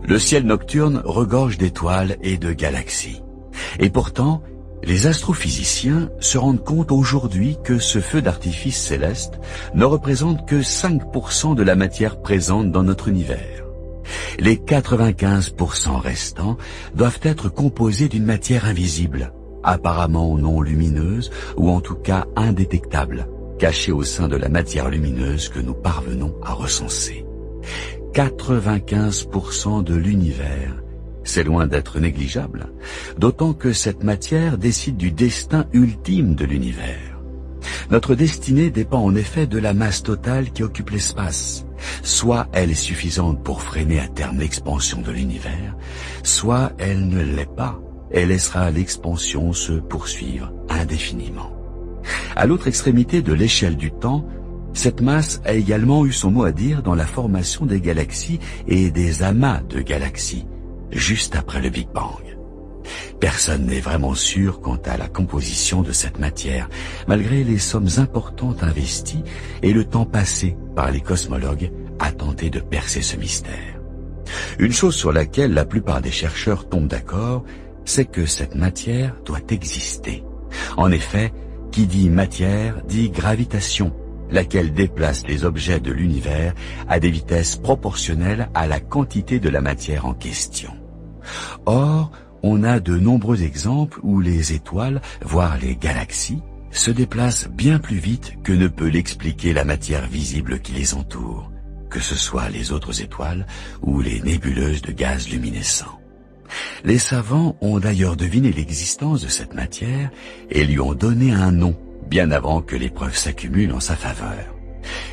Le ciel nocturne regorge d'étoiles et de galaxies. Et pourtant, les astrophysiciens se rendent compte aujourd'hui que ce feu d'artifice céleste ne représente que 5% de la matière présente dans notre univers. Les 95% restants doivent être composés d'une matière invisible, apparemment non lumineuse ou en tout cas indétectable, cachée au sein de la matière lumineuse que nous parvenons à recenser. 95% de l'univers, c'est loin d'être négligeable, d'autant que cette matière décide du destin ultime de l'univers. Notre destinée dépend en effet de la masse totale qui occupe l'espace. Soit elle est suffisante pour freiner à terme l'expansion de l'univers, soit elle ne l'est pas et laissera l'expansion se poursuivre indéfiniment. À l'autre extrémité de l'échelle du temps, cette masse a également eu son mot à dire dans la formation des galaxies et des amas de galaxies, juste après le Big Bang. Personne n'est vraiment sûr quant à la composition de cette matière, malgré les sommes importantes investies et le temps passé par les cosmologues à tenter de percer ce mystère. Une chose sur laquelle la plupart des chercheurs tombent d'accord, c'est que cette matière doit exister. En effet, qui dit matière dit gravitation, laquelle déplace les objets de l'univers à des vitesses proportionnelles à la quantité de la matière en question. Or, on a de nombreux exemples où les étoiles, voire les galaxies, se déplacent bien plus vite que ne peut l'expliquer la matière visible qui les entoure, que ce soit les autres étoiles ou les nébuleuses de gaz luminescents. Les savants ont d'ailleurs deviné l'existence de cette matière et lui ont donné un nom, bien avant que les preuves s'accumulent en sa faveur.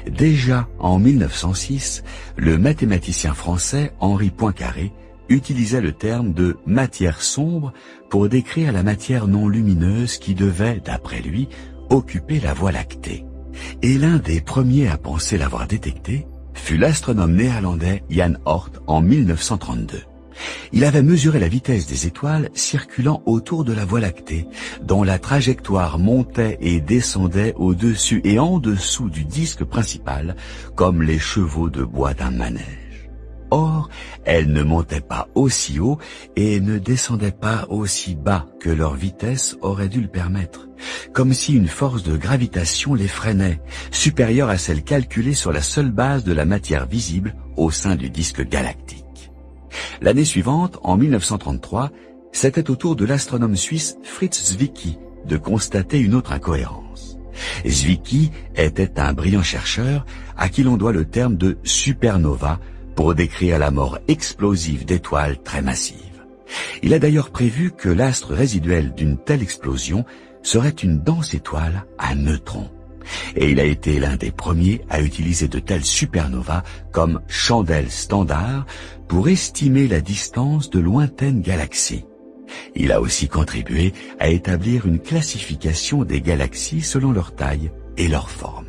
Déjà en 1906, le mathématicien français Henri Poincaré utilisait le terme de matière sombre pour décrire la matière non lumineuse qui devait, d'après lui, occuper la Voie lactée. Et l'un des premiers à penser l'avoir détecté fut l'astronome néerlandais Jan Oort en 1932. Il avait mesuré la vitesse des étoiles circulant autour de la Voie lactée, dont la trajectoire montait et descendait au-dessus et en dessous du disque principal, comme les chevaux de bois d'un manège. Or, elles ne montaient pas aussi haut et ne descendaient pas aussi bas que leur vitesse aurait dû le permettre, comme si une force de gravitation les freinait, supérieure à celle calculée sur la seule base de la matière visible au sein du disque galactique. L'année suivante, en 1933, c'était au tour de l'astronome suisse Fritz Zwicky de constater une autre incohérence. Zwicky était un brillant chercheur à qui l'on doit le terme de supernova pour décrire la mort explosive d'étoiles très massives. Il a d'ailleurs prévu que l'astre résiduel d'une telle explosion serait une dense étoile à neutrons. Et il a été l'un des premiers à utiliser de telles supernovas comme chandelle standard pour estimer la distance de lointaines galaxies. Il a aussi contribué à établir une classification des galaxies selon leur taille et leur forme.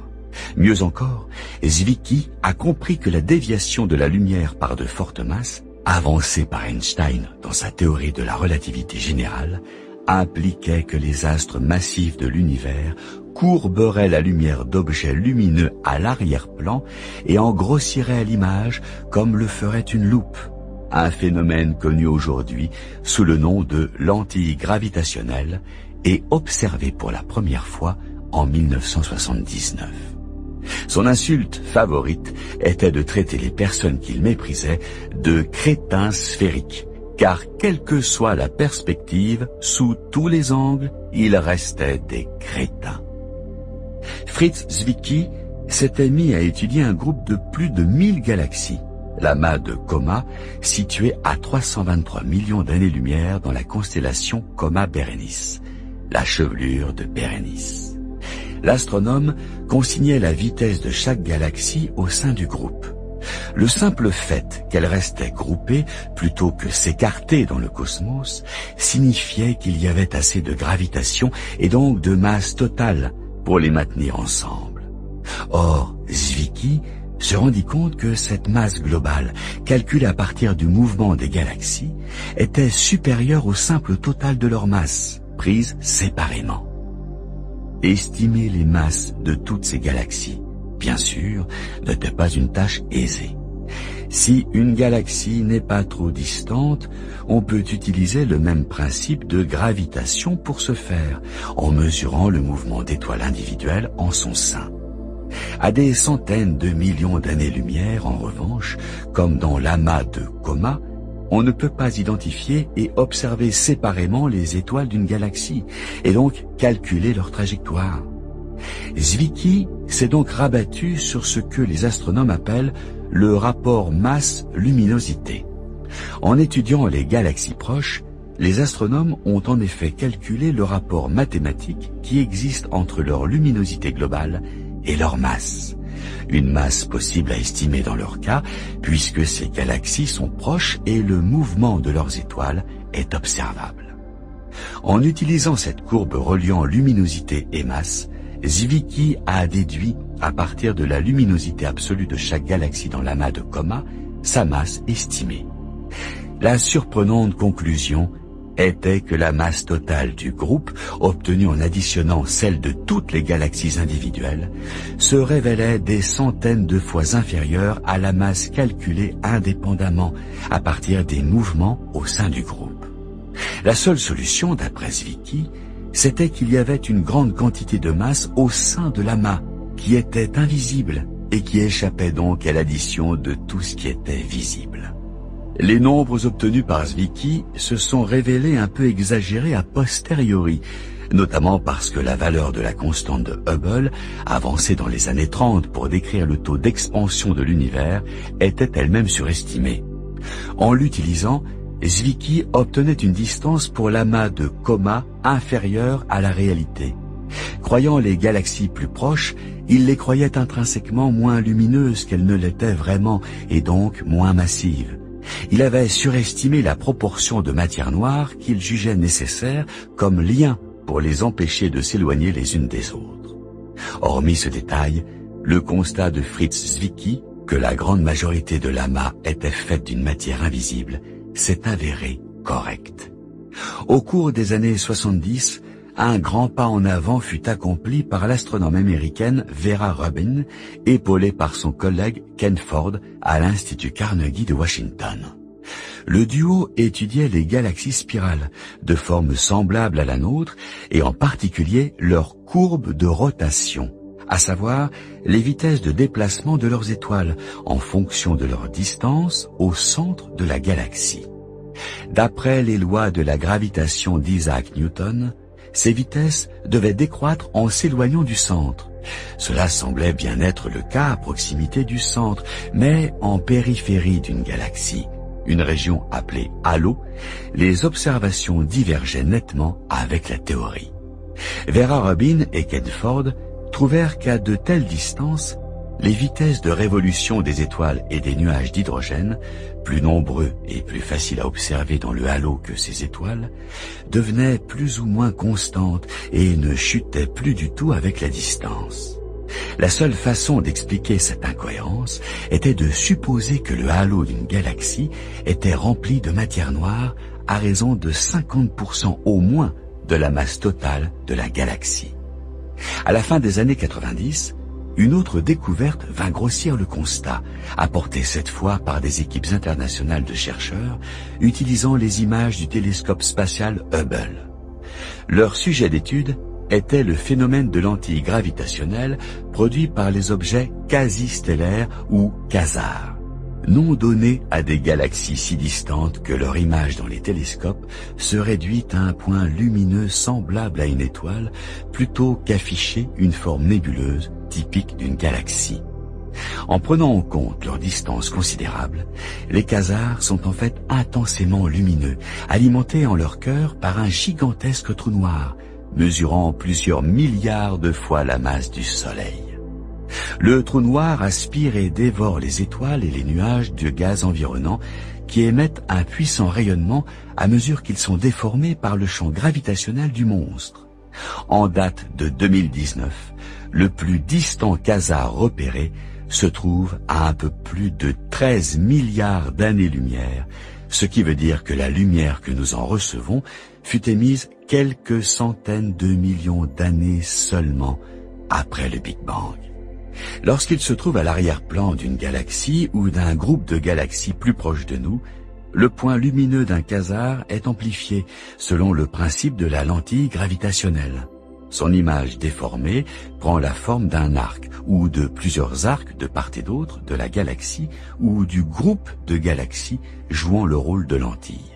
Mieux encore, Zwicky a compris que la déviation de la lumière par de fortes masses, avancée par Einstein dans sa théorie de la relativité générale, impliquait que les astres massifs de l'univers courberaient la lumière d'objets lumineux à l'arrière-plan et en grossiraient à l'image comme le ferait une loupe, un phénomène connu aujourd'hui sous le nom de lentille gravitationnelle et observé pour la première fois en 1979. Son insulte favorite était de traiter les personnes qu'il méprisait de crétins sphériques, car quelle que soit la perspective, sous tous les angles, ils restaient des crétins. Fritz Zwicky s'était mis à étudier un groupe de plus de 1000 galaxies, l'amas de Coma, situé à 323 millions d'années-lumière dans la constellation Coma Berenice, la chevelure de Bérénice. L'astronome consignait la vitesse de chaque galaxie au sein du groupe. Le simple fait qu'elles restaient groupées plutôt que s'écarter dans le cosmos signifiait qu'il y avait assez de gravitation et donc de masse totale pour les maintenir ensemble. Or, Zwicky se rendit compte que cette masse globale, calculée à partir du mouvement des galaxies, était supérieure au simple total de leur masse, prise séparément. Estimer les masses de toutes ces galaxies, bien sûr, n'était pas une tâche aisée. Si une galaxie n'est pas trop distante, on peut utiliser le même principe de gravitation pour ce faire, en mesurant le mouvement d'étoiles individuelles en son sein. À des centaines de millions d'années-lumière, en revanche, comme dans l'amas de Coma, on ne peut pas identifier et observer séparément les étoiles d'une galaxie, et donc calculer leur trajectoire. Zwicky s'est donc rabattu sur ce que les astronomes appellent le rapport masse-luminosité. En étudiant les galaxies proches, les astronomes ont en effet calculé le rapport mathématique qui existe entre leur luminosité globale et leur masse. Une masse possible à estimer dans leur cas, puisque ces galaxies sont proches et le mouvement de leurs étoiles est observable. En utilisant cette courbe reliant luminosité et masse, Zwicky a déduit, à partir de la luminosité absolue de chaque galaxie dans l'amas de Coma, sa masse estimée. La surprenante conclusion était que la masse totale du groupe, obtenue en additionnant celle de toutes les galaxies individuelles, se révélait des centaines de fois inférieure à la masse calculée indépendamment, à partir des mouvements au sein du groupe. La seule solution, d'après Zwicky, c'était qu'il y avait une grande quantité de masse au sein de l'amas, qui était invisible et qui échappait donc à l'addition de tout ce qui était visible. Les nombres obtenus par Zwicky se sont révélés un peu exagérés a posteriori, notamment parce que la valeur de la constante de Hubble, avancée dans les années 30 pour décrire le taux d'expansion de l'univers, était elle-même surestimée. En l'utilisant, Zwicky obtenait une distance pour l'amas de Coma inférieure à la réalité. Croyant les galaxies plus proches, il les croyait intrinsèquement moins lumineuses qu'elles ne l'étaient vraiment, et donc moins massives. Il avait surestimé la proportion de matière noire qu'il jugeait nécessaire comme lien pour les empêcher de s'éloigner les unes des autres. Hormis ce détail, le constat de Fritz Zwicky, que la grande majorité de l'amas était faite d'une matière invisible, s'est avéré correct. Au cours des années 70, un grand pas en avant fut accompli par l'astronome américaine Vera Rubin, épaulée par son collègue Ken Ford à l'Institut Carnegie de Washington. Le duo étudiait les galaxies spirales, de forme semblable à la nôtre, et en particulier leur courbe de rotation, à savoir les vitesses de déplacement de leurs étoiles en fonction de leur distance au centre de la galaxie. D'après les lois de la gravitation d'Isaac Newton, ces vitesses devaient décroître en s'éloignant du centre. Cela semblait bien être le cas à proximité du centre, mais en périphérie d'une galaxie, une région appelée halo, les observations divergeaient nettement avec la théorie. Vera Rubin et Ken Ford trouvèrent qu'à de telles distances, les vitesses de révolution des étoiles et des nuages d'hydrogène, plus nombreux et plus faciles à observer dans le halo que ces étoiles, devenaient plus ou moins constantes et ne chutaient plus du tout avec la distance. La seule façon d'expliquer cette incohérence était de supposer que le halo d'une galaxie était rempli de matière noire à raison de 50% au moins de la masse totale de la galaxie. À la fin des années 90, une autre découverte vint grossir le constat, apportée cette fois par des équipes internationales de chercheurs utilisant les images du télescope spatial Hubble. Leur sujet d'étude était le phénomène de lentille gravitationnelle produit par les objets quasi-stellaires ou quasars, nom donné à des galaxies si distantes que leur image dans les télescopes se réduit à un point lumineux semblable à une étoile plutôt qu'afficher une forme nébuleuse typique d'une galaxie. En prenant en compte leur distance considérable, les quasars sont en fait intensément lumineux, alimentés en leur cœur par un gigantesque trou noir, mesurant plusieurs milliards de fois la masse du Soleil. Le trou noir aspire et dévore les étoiles et les nuages de gaz environnants qui émettent un puissant rayonnement à mesure qu'ils sont déformés par le champ gravitationnel du monstre. En date de 2019, le plus distant quasar repéré se trouve à un peu plus de 13 milliards d'années-lumière, ce qui veut dire que la lumière que nous en recevons fut émise quelques centaines de millions d'années seulement après le Big Bang. Lorsqu'il se trouve à l'arrière-plan d'une galaxie ou d'un groupe de galaxies plus proches de nous, le point lumineux d'un quasar est amplifié selon le principe de la lentille gravitationnelle. Son image déformée prend la forme d'un arc ou de plusieurs arcs de part et d'autre de la galaxie ou du groupe de galaxies jouant le rôle de lentille.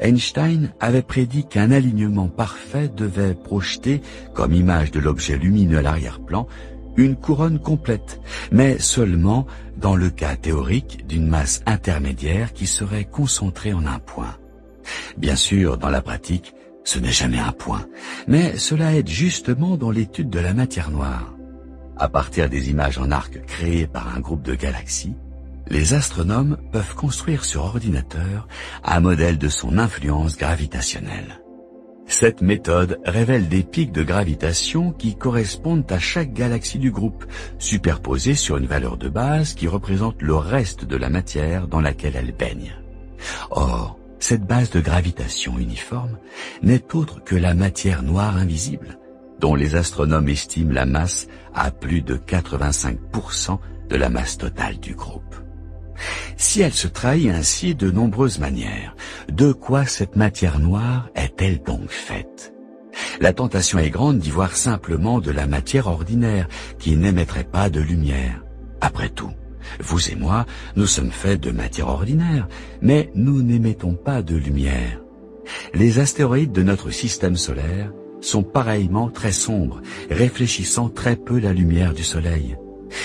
Einstein avait prédit qu'un alignement parfait devait projeter, comme image de l'objet lumineux à l'arrière-plan, une couronne complète, mais seulement dans le cas théorique d'une masse intermédiaire qui serait concentrée en un point. Bien sûr, dans la pratique, ce n'est jamais un point, mais cela aide justement dans l'étude de la matière noire. À partir des images en arc créées par un groupe de galaxies, les astronomes peuvent construire sur ordinateur un modèle de son influence gravitationnelle. Cette méthode révèle des pics de gravitation qui correspondent à chaque galaxie du groupe, superposés sur une valeur de base qui représente le reste de la matière dans laquelle elle baigne. Or, cette base de gravitation uniforme n'est autre que la matière noire invisible, dont les astronomes estiment la masse à plus de 85% de la masse totale du groupe. Si elle se trahit ainsi de nombreuses manières, de quoi cette matière noire est-elle donc faite? La tentation est grande d'y voir simplement de la matière ordinaire qui n'émettrait pas de lumière. Après tout, vous et moi, nous sommes faits de matière ordinaire, mais nous n'émettons pas de lumière. Les astéroïdes de notre système solaire sont pareillement très sombres, réfléchissant très peu la lumière du Soleil.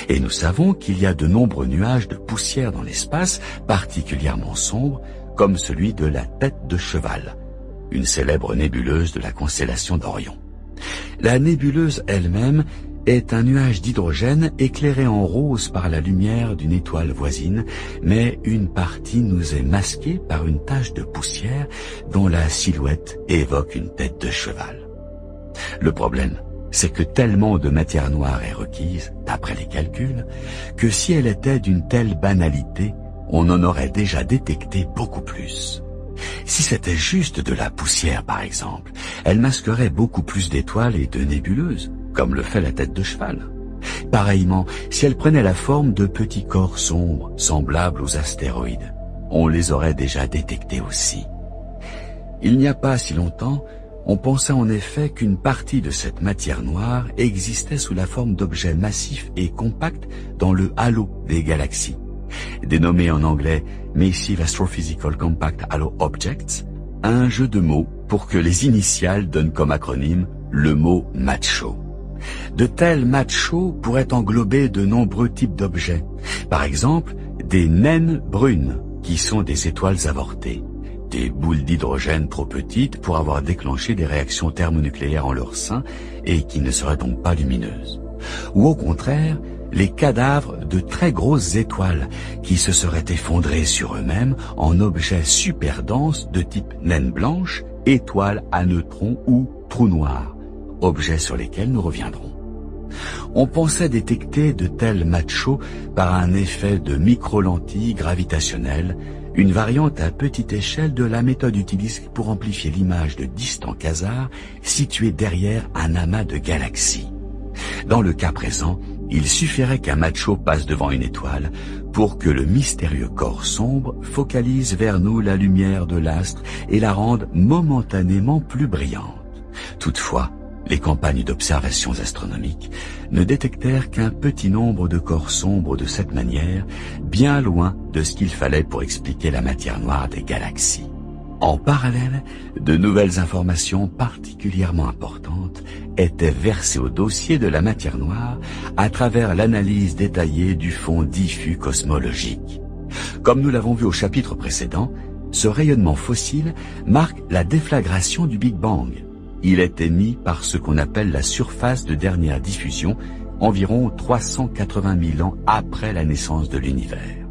Et nous savons qu'il y a de nombreux nuages de poussière dans l'espace, particulièrement sombres, comme celui de la tête de cheval, une célèbre nébuleuse de la constellation d'Orion. La nébuleuse elle-même est un nuage d'hydrogène éclairé en rose par la lumière d'une étoile voisine, mais une partie nous est masquée par une tache de poussière dont la silhouette évoque une tête de cheval. Le problème, c'est que tellement de matière noire est requise, d'après les calculs, que si elle était d'une telle banalité, on en aurait déjà détecté beaucoup plus. Si c'était juste de la poussière, par exemple, elle masquerait beaucoup plus d'étoiles et de nébuleuses, comme le fait la tête de cheval. Pareillement, si elle prenait la forme de petits corps sombres, semblables aux astéroïdes, on les aurait déjà détectés aussi. Il n'y a pas si longtemps, on pensait en effet qu'une partie de cette matière noire existait sous la forme d'objets massifs et compacts dans le halo des galaxies. Dénommé en anglais Massive Astrophysical Compact Halo Objects, un jeu de mots pour que les initiales donnent comme acronyme le mot MACHO. De tels MACHO pourraient englober de nombreux types d'objets. Par exemple, des naines brunes, qui sont des étoiles avortées. Des boules d'hydrogène trop petites pour avoir déclenché des réactions thermonucléaires en leur sein et qui ne seraient donc pas lumineuses. Ou au contraire, les cadavres de très grosses étoiles qui se seraient effondrées sur eux-mêmes en objets super denses de type naine blanche, étoiles à neutrons ou trous noirs, objets sur lesquels nous reviendrons. On pensait détecter de tels MACHO par un effet de micro-lentille gravitationnelle, une variante à petite échelle de la méthode utilisée pour amplifier l'image de distants quasars situés derrière un amas de galaxies. Dans le cas présent, il suffirait qu'un MACHO passe devant une étoile pour que le mystérieux corps sombre focalise vers nous la lumière de l'astre et la rende momentanément plus brillante. Toutefois, les campagnes d'observations astronomiques ne détectèrent qu'un petit nombre de corps sombres de cette manière, bien loin de ce qu'il fallait pour expliquer la matière noire des galaxies. En parallèle, de nouvelles informations particulièrement importantes étaient versées au dossier de la matière noire à travers l'analyse détaillée du fond diffus cosmologique. Comme nous l'avons vu au chapitre précédent, ce rayonnement fossile marque la déflagration du Big Bang. Il est émis par ce qu'on appelle la surface de dernière diffusion, environ 380 000 ans après la naissance de l'univers.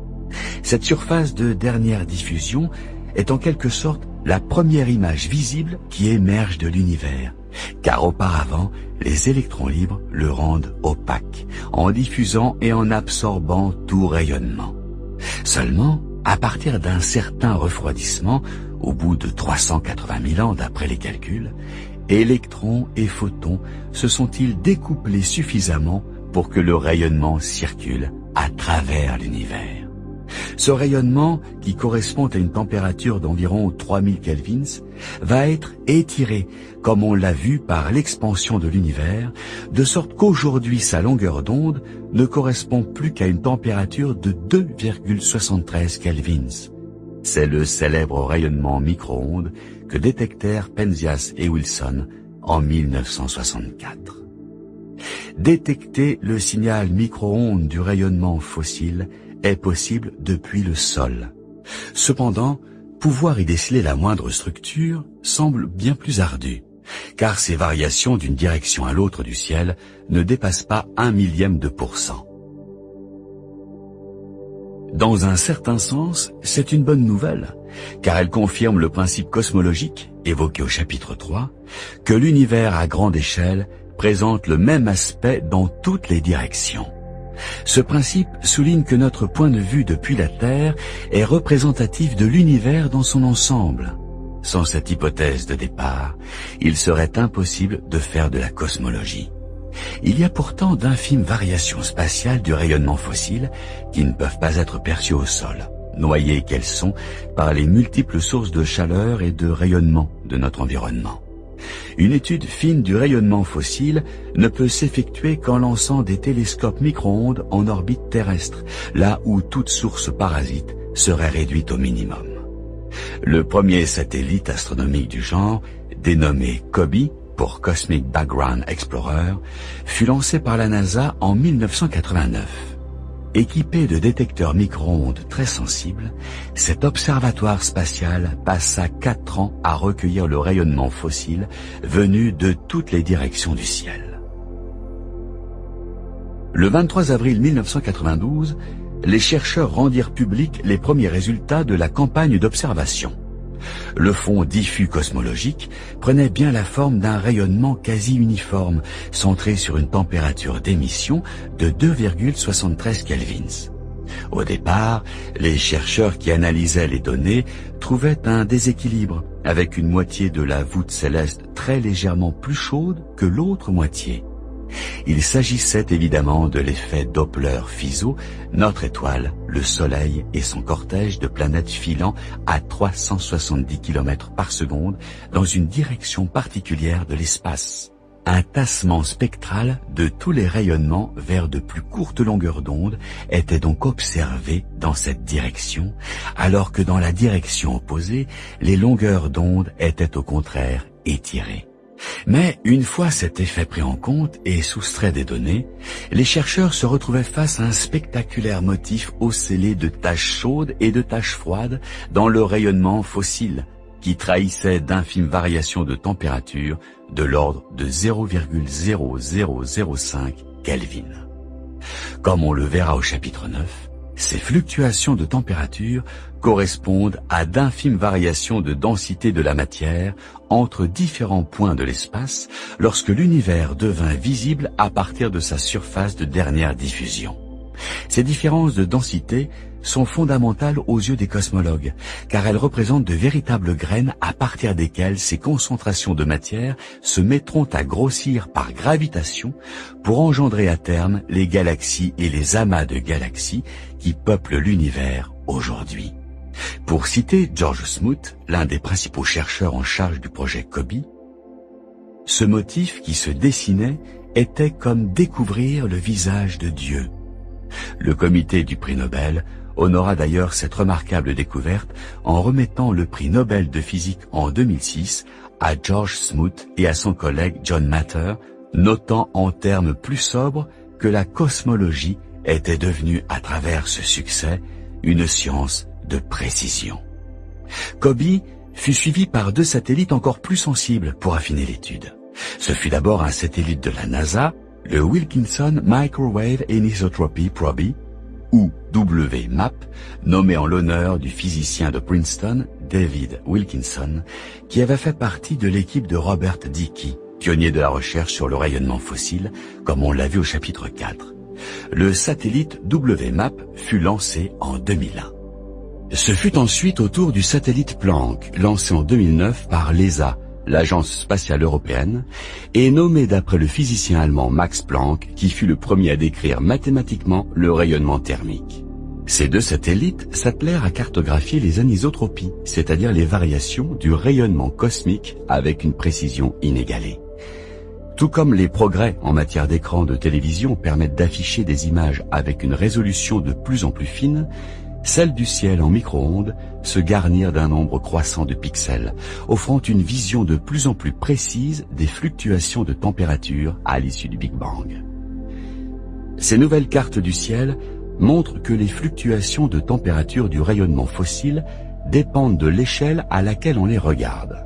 Cette surface de dernière diffusion est en quelque sorte la première image visible qui émerge de l'univers, car auparavant, les électrons libres le rendent opaque, en diffusant et en absorbant tout rayonnement. Seulement, à partir d'un certain refroidissement, au bout de 380 000 ans d'après les calculs, électrons et photons se sont-ils découplés suffisamment pour que le rayonnement circule à travers l'univers. Ce rayonnement, qui correspond à une température d'environ 3000 kelvins, va être étiré, comme on l'a vu par l'expansion de l'univers, de sorte qu'aujourd'hui sa longueur d'onde ne correspond plus qu'à une température de 2,73 kelvins. C'est le célèbre rayonnement micro-ondes que détectèrent Penzias et Wilson en 1964. Détecter le signal micro-ondes du rayonnement fossile est possible depuis le sol. Cependant, pouvoir y déceler la moindre structure semble bien plus ardu, car ces variations d'une direction à l'autre du ciel ne dépassent pas 1/1000%. Dans un certain sens, c'est une bonne nouvelle, car elle confirme le principe cosmologique, évoqué au chapitre 3, que l'univers à grande échelle présente le même aspect dans toutes les directions. Ce principe souligne que notre point de vue depuis la Terre est représentatif de l'univers dans son ensemble. Sans cette hypothèse de départ, il serait impossible de faire de la cosmologie. Il y a pourtant d'infimes variations spatiales du rayonnement fossile qui ne peuvent pas être perçues au sol, noyées qu'elles sont par les multiples sources de chaleur et de rayonnement de notre environnement. Une étude fine du rayonnement fossile ne peut s'effectuer qu'en lançant des télescopes micro-ondes en orbite terrestre, là où toute source parasite serait réduite au minimum. Le premier satellite astronomique du genre, dénommé COBE pour Cosmic Background Explorer, fut lancé par la NASA en 1989. Équipé de détecteurs micro-ondes très sensibles, cet observatoire spatial passa 4 ans à recueillir le rayonnement fossile venu de toutes les directions du ciel. Le 23 avril 1992, les chercheurs rendirent publics les premiers résultats de la campagne d'observation. Le fond diffus cosmologique prenait bien la forme d'un rayonnement quasi uniforme, centré sur une température d'émission de 2,73 kelvins. Au départ, les chercheurs qui analysaient les données trouvaient un déséquilibre, avec une moitié de la voûte céleste très légèrement plus chaude que l'autre moitié. Il s'agissait évidemment de l'effet Doppler-Fizeau, notre étoile, le Soleil et son cortège de planètes filant à 370 km par seconde dans une direction particulière de l'espace. Un tassement spectral de tous les rayonnements vers de plus courtes longueurs d'onde était donc observé dans cette direction, alors que dans la direction opposée, les longueurs d'onde étaient au contraire étirées. Mais une fois cet effet pris en compte et soustrait des données, les chercheurs se retrouvaient face à un spectaculaire motif ocellé de taches chaudes et de taches froides dans le rayonnement fossile, qui trahissait d'infimes variations de température de l'ordre de 0,0005 Kelvin. Comme on le verra au chapitre 9, ces fluctuations de température correspondent à d'infimes variations de densité de la matière entre différents points de l'espace lorsque l'univers devint visible à partir de sa surface de dernière diffusion. Ces différences de densité sont fondamentales aux yeux des cosmologues, car elles représentent de véritables graines à partir desquelles ces concentrations de matière se mettront à grossir par gravitation pour engendrer à terme les galaxies et les amas de galaxies qui peuplent l'univers aujourd'hui. Pour citer George Smoot, l'un des principaux chercheurs en charge du projet COBE, ce motif qui se dessinait était comme découvrir le visage de Dieu. Le comité du prix Nobel honora d'ailleurs cette remarquable découverte en remettant le prix Nobel de physique en 2006 à George Smoot et à son collègue John Matter, notant en termes plus sobres que la cosmologie était devenue à travers ce succès une science de précision. COBE fut suivi par 2 satellites encore plus sensibles pour affiner l'étude. Ce fut d'abord un satellite de la NASA, le Wilkinson Microwave Anisotropy Probe, ou WMAP, nommé en l'honneur du physicien de Princeton, David Wilkinson, qui avait fait partie de l'équipe de Robert Dicke, pionnier de la recherche sur le rayonnement fossile, comme on l'a vu au chapitre 4. Le satellite WMAP fut lancé en 2001. Ce fut ensuite au tour du satellite Planck, lancé en 2009 par l'ESA, l'Agence spatiale européenne, est nommé d'après le physicien allemand Max Planck, qui fut le premier à décrire mathématiquement le rayonnement thermique. Ces deux satellites s'attelèrent à cartographier les anisotropies, c'est-à-dire les variations du rayonnement cosmique avec une précision inégalée. Tout comme les progrès en matière d'écran de télévision permettent d'afficher des images avec une résolution de plus en plus fine, celles du ciel en micro-ondes se garnirent d'un nombre croissant de pixels, offrant une vision de plus en plus précise des fluctuations de température à l'issue du Big Bang. Ces nouvelles cartes du ciel montrent que les fluctuations de température du rayonnement fossile dépendent de l'échelle à laquelle on les regarde.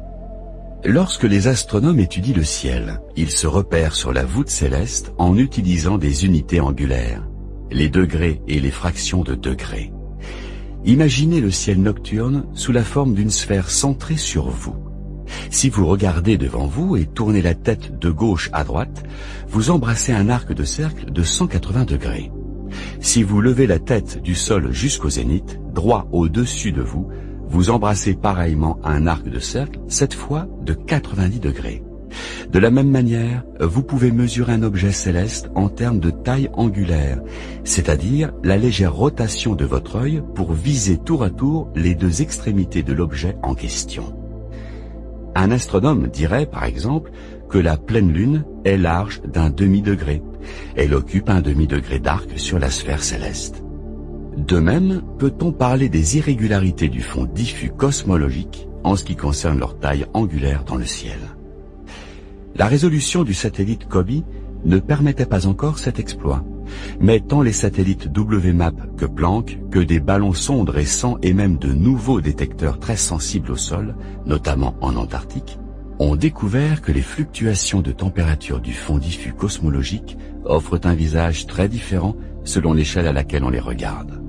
Lorsque les astronomes étudient le ciel, ils se repèrent sur la voûte céleste en utilisant des unités angulaires, les degrés et les fractions de degrés. Imaginez le ciel nocturne sous la forme d'une sphère centrée sur vous. Si vous regardez devant vous et tournez la tête de gauche à droite, vous embrassez un arc de cercle de 180 degrés. Si vous levez la tête du sol jusqu'au zénith, droit au-dessus de vous, vous embrassez pareillement un arc de cercle, cette fois de 90 degrés. De la même manière, vous pouvez mesurer un objet céleste en termes de taille angulaire, c'est-à-dire la légère rotation de votre œil pour viser tour à tour les deux extrémités de l'objet en question. Un astronome dirait, par exemple, que la pleine lune est large d'un demi-degré. Elle occupe un demi-degré d'arc sur la sphère céleste. De même, peut-on parler des irrégularités du fond diffus cosmologique en ce qui concerne leur taille angulaire dans le ciel. La résolution du satellite COBE ne permettait pas encore cet exploit, mais tant les satellites WMAP que Planck, que des ballons sondes récents et même de nouveaux détecteurs très sensibles au sol, notamment en Antarctique, ont découvert que les fluctuations de température du fond diffus cosmologique offrent un visage très différent selon l'échelle à laquelle on les regarde.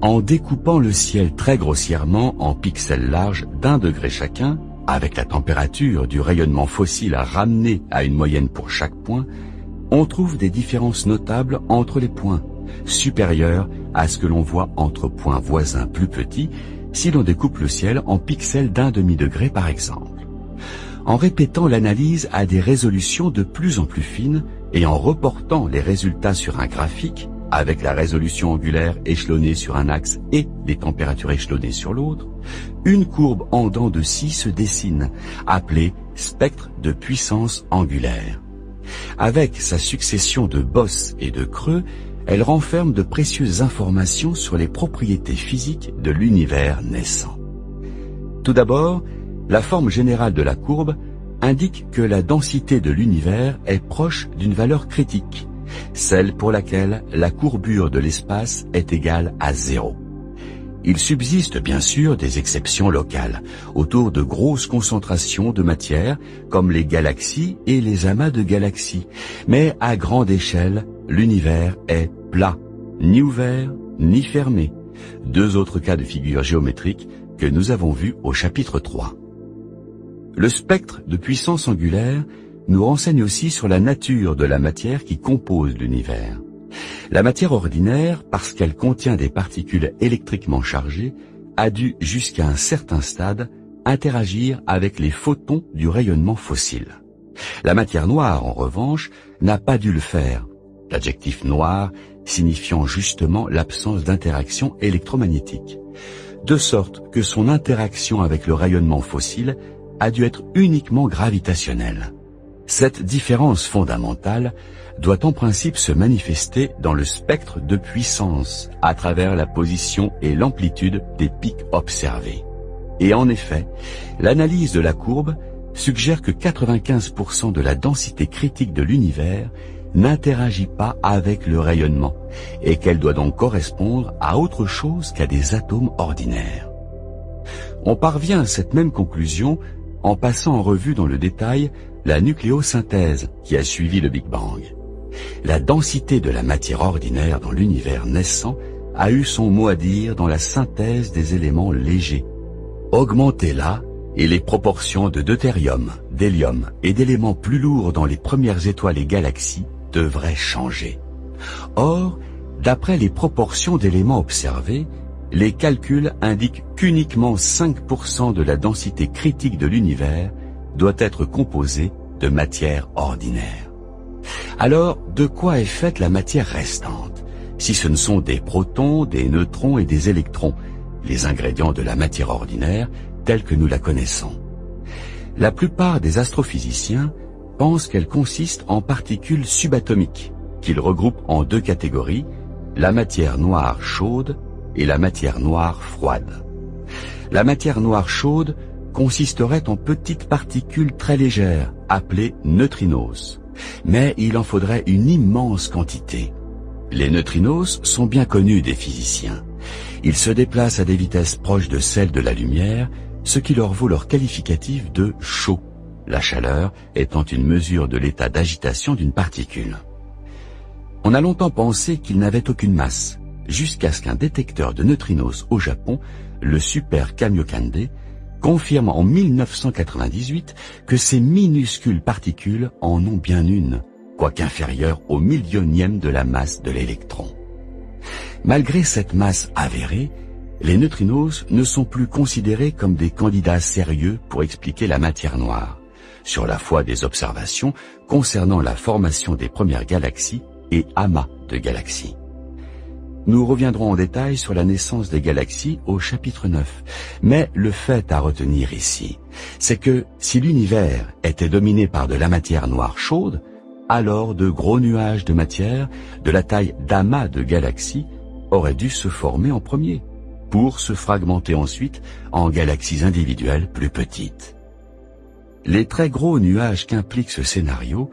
En découpant le ciel très grossièrement en pixels larges d'1 degré chacun, avec la température du rayonnement fossile ramenée à une moyenne pour chaque point, on trouve des différences notables entre les points, supérieures à ce que l'on voit entre points voisins plus petits si l'on découpe le ciel en pixels d'1 demi-degré par exemple. En répétant l'analyse à des résolutions de plus en plus fines et en reportant les résultats sur un graphique, avec la résolution angulaire échelonnée sur un axe et les températures échelonnées sur l'autre, une courbe en dents de scie se dessine, appelée spectre de puissance angulaire. Avec sa succession de bosses et de creux, elle renferme de précieuses informations sur les propriétés physiques de l'univers naissant. Tout d'abord, la forme générale de la courbe indique que la densité de l'univers est proche d'une valeur critique, celle pour laquelle la courbure de l'espace est égale à 0. Il subsiste bien sûr des exceptions locales, autour de grosses concentrations de matière, comme les galaxies et les amas de galaxies, mais à grande échelle, l'univers est plat, ni ouvert, ni fermé. Deux autres cas de figure géométrique que nous avons vus au chapitre 3. Le spectre de puissance angulaire nous renseigne aussi sur la nature de la matière qui compose l'univers. La matière ordinaire, parce qu'elle contient des particules électriquement chargées, a dû, jusqu'à un certain stade, interagir avec les photons du rayonnement fossile. La matière noire, en revanche, n'a pas dû le faire, l'adjectif noir signifiant justement l'absence d'interaction électromagnétique, de sorte que son interaction avec le rayonnement fossile a dû être uniquement gravitationnelle. Cette différence fondamentale doit en principe se manifester dans le spectre de puissance à travers la position et l'amplitude des pics observés. Et en effet, l'analyse de la courbe suggère que 95% de la densité critique de l'univers n'interagit pas avec le rayonnement et qu'elle doit donc correspondre à autre chose qu'à des atomes ordinaires. On parvient à cette même conclusion en passant en revue dans le détail la nucléosynthèse qui a suivi le Big Bang. La densité de la matière ordinaire dans l'univers naissant a eu son mot à dire dans la synthèse des éléments légers. Augmentez-la et les proportions de deutérium, d'hélium et d'éléments plus lourds dans les premières étoiles et galaxies devraient changer. Or, d'après les proportions d'éléments observés, les calculs indiquent qu'uniquement 5% de la densité critique de l'univers doit être composé de matière ordinaire. Alors, de quoi est faite la matière restante, si ce ne sont des protons, des neutrons et des électrons, les ingrédients de la matière ordinaire telle que nous la connaissons? La plupart des astrophysiciens pensent qu'elle consiste en particules subatomiques, qu'ils regroupent en deux catégories, la matière noire chaude et la matière noire froide. La matière noire chaude consisterait en petites particules très légères, appelées neutrinos, mais il en faudrait une immense quantité. Les neutrinos sont bien connus des physiciens. Ils se déplacent à des vitesses proches de celles de la lumière, ce qui leur vaut leur qualificatif de chaud, la chaleur étant une mesure de l'état d'agitation d'une particule. On a longtemps pensé qu'ils n'avaient aucune masse, jusqu'à ce qu'un détecteur de neutrinos au Japon, le Super Kamiokande, confirme en 1998 que ces minuscules particules en ont bien une, quoique inférieure au millionième de la masse de l'électron. Malgré cette masse avérée, les neutrinos ne sont plus considérés comme des candidats sérieux pour expliquer la matière noire, sur la foi des observations concernant la formation des premières galaxies et amas de galaxies. Nous reviendrons en détail sur la naissance des galaxies au chapitre 9, mais le fait à retenir ici, c'est que si l'univers était dominé par de la matière noire chaude, alors de gros nuages de matière, de la taille d'amas de galaxies, auraient dû se former en premier, pour se fragmenter ensuite en galaxies individuelles plus petites. Les très gros nuages qu'implique ce scénario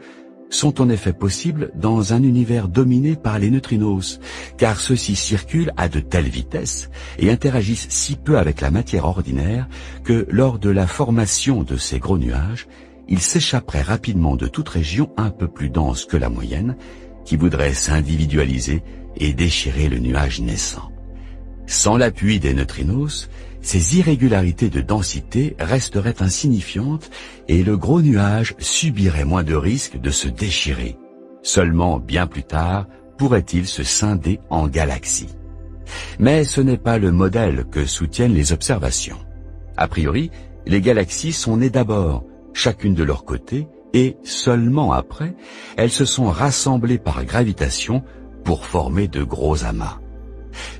sont en effet possibles dans un univers dominé par les neutrinos, car ceux-ci circulent à de telles vitesses et interagissent si peu avec la matière ordinaire que lors de la formation de ces gros nuages, ils s'échapperaient rapidement de toute région un peu plus dense que la moyenne, qui voudrait s'individualiser et déchirer le nuage naissant. Sans l'appui des neutrinos, ces irrégularités de densité resteraient insignifiantes et le gros nuage subirait moins de risques de se déchirer. Seulement, bien plus tard, pourrait-il se scinder en galaxies. Mais ce n'est pas le modèle que soutiennent les observations. A priori, les galaxies sont nées d'abord, chacune de leur côté, et seulement après, elles se sont rassemblées par gravitation pour former de gros amas.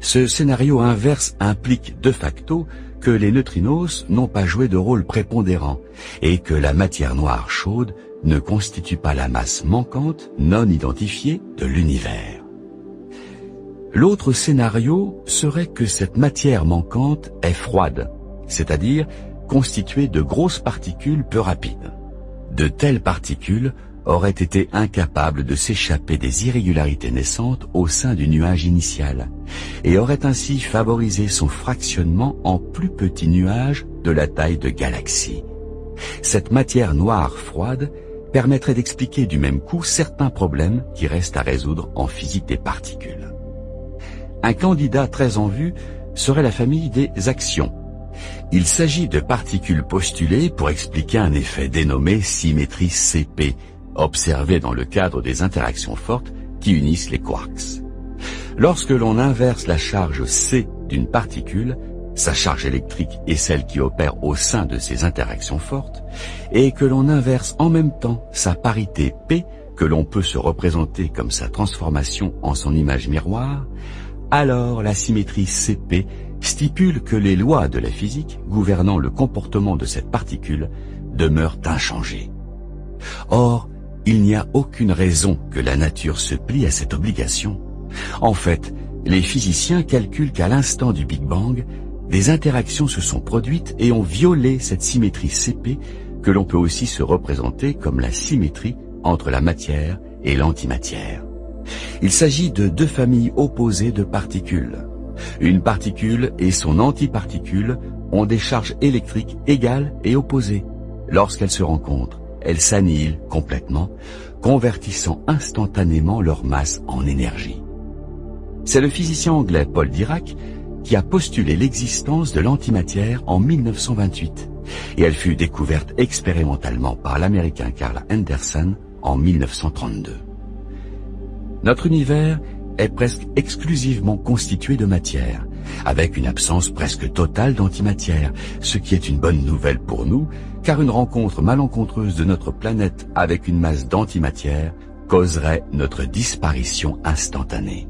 Ce scénario inverse implique de facto que les neutrinos n'ont pas joué de rôle prépondérant et que la matière noire chaude ne constitue pas la masse manquante non identifiée de l'univers. L'autre scénario serait que cette matière manquante est froide, c'est-à-dire constituée de grosses particules peu rapides. De telles particules auraient été incapables de s'échapper des irrégularités naissantes au sein du nuage initial et auraient ainsi favorisé son fractionnement en plus petits nuages de la taille de galaxies. Cette matière noire froide permettrait d'expliquer du même coup certains problèmes qui restent à résoudre en physique des particules. Un candidat très en vue serait la famille des actions. Il s'agit de particules postulées pour expliquer un effet dénommé symétrie CP, observé dans le cadre des interactions fortes qui unissent les quarks. Lorsque l'on inverse la charge C d'une particule, sa charge électrique est celle qui opère au sein de ces interactions fortes, et que l'on inverse en même temps sa parité P, que l'on peut se représenter comme sa transformation en son image miroir, alors la symétrie CP stipule que les lois de la physique gouvernant le comportement de cette particule demeurent inchangées. Or, il n'y a aucune raison que la nature se plie à cette obligation. En fait, les physiciens calculent qu'à l'instant du Big Bang, des interactions se sont produites et ont violé cette symétrie CP que l'on peut aussi se représenter comme la symétrie entre la matière et l'antimatière. Il s'agit de deux familles opposées de particules. Une particule et son antiparticule ont des charges électriques égales et opposées. Lorsqu'elles se rencontrent, elles s'annihilent complètement, convertissant instantanément leur masse en énergie. C'est le physicien anglais Paul Dirac qui a postulé l'existence de l'antimatière en 1928, et elle fut découverte expérimentalement par l'américain Carl Anderson en 1932. Notre univers est presque exclusivement constitué de matière, avec une absence presque totale d'antimatière, ce qui est une bonne nouvelle pour nous, car une rencontre malencontreuse de notre planète avec une masse d'antimatière causerait notre disparition instantanée.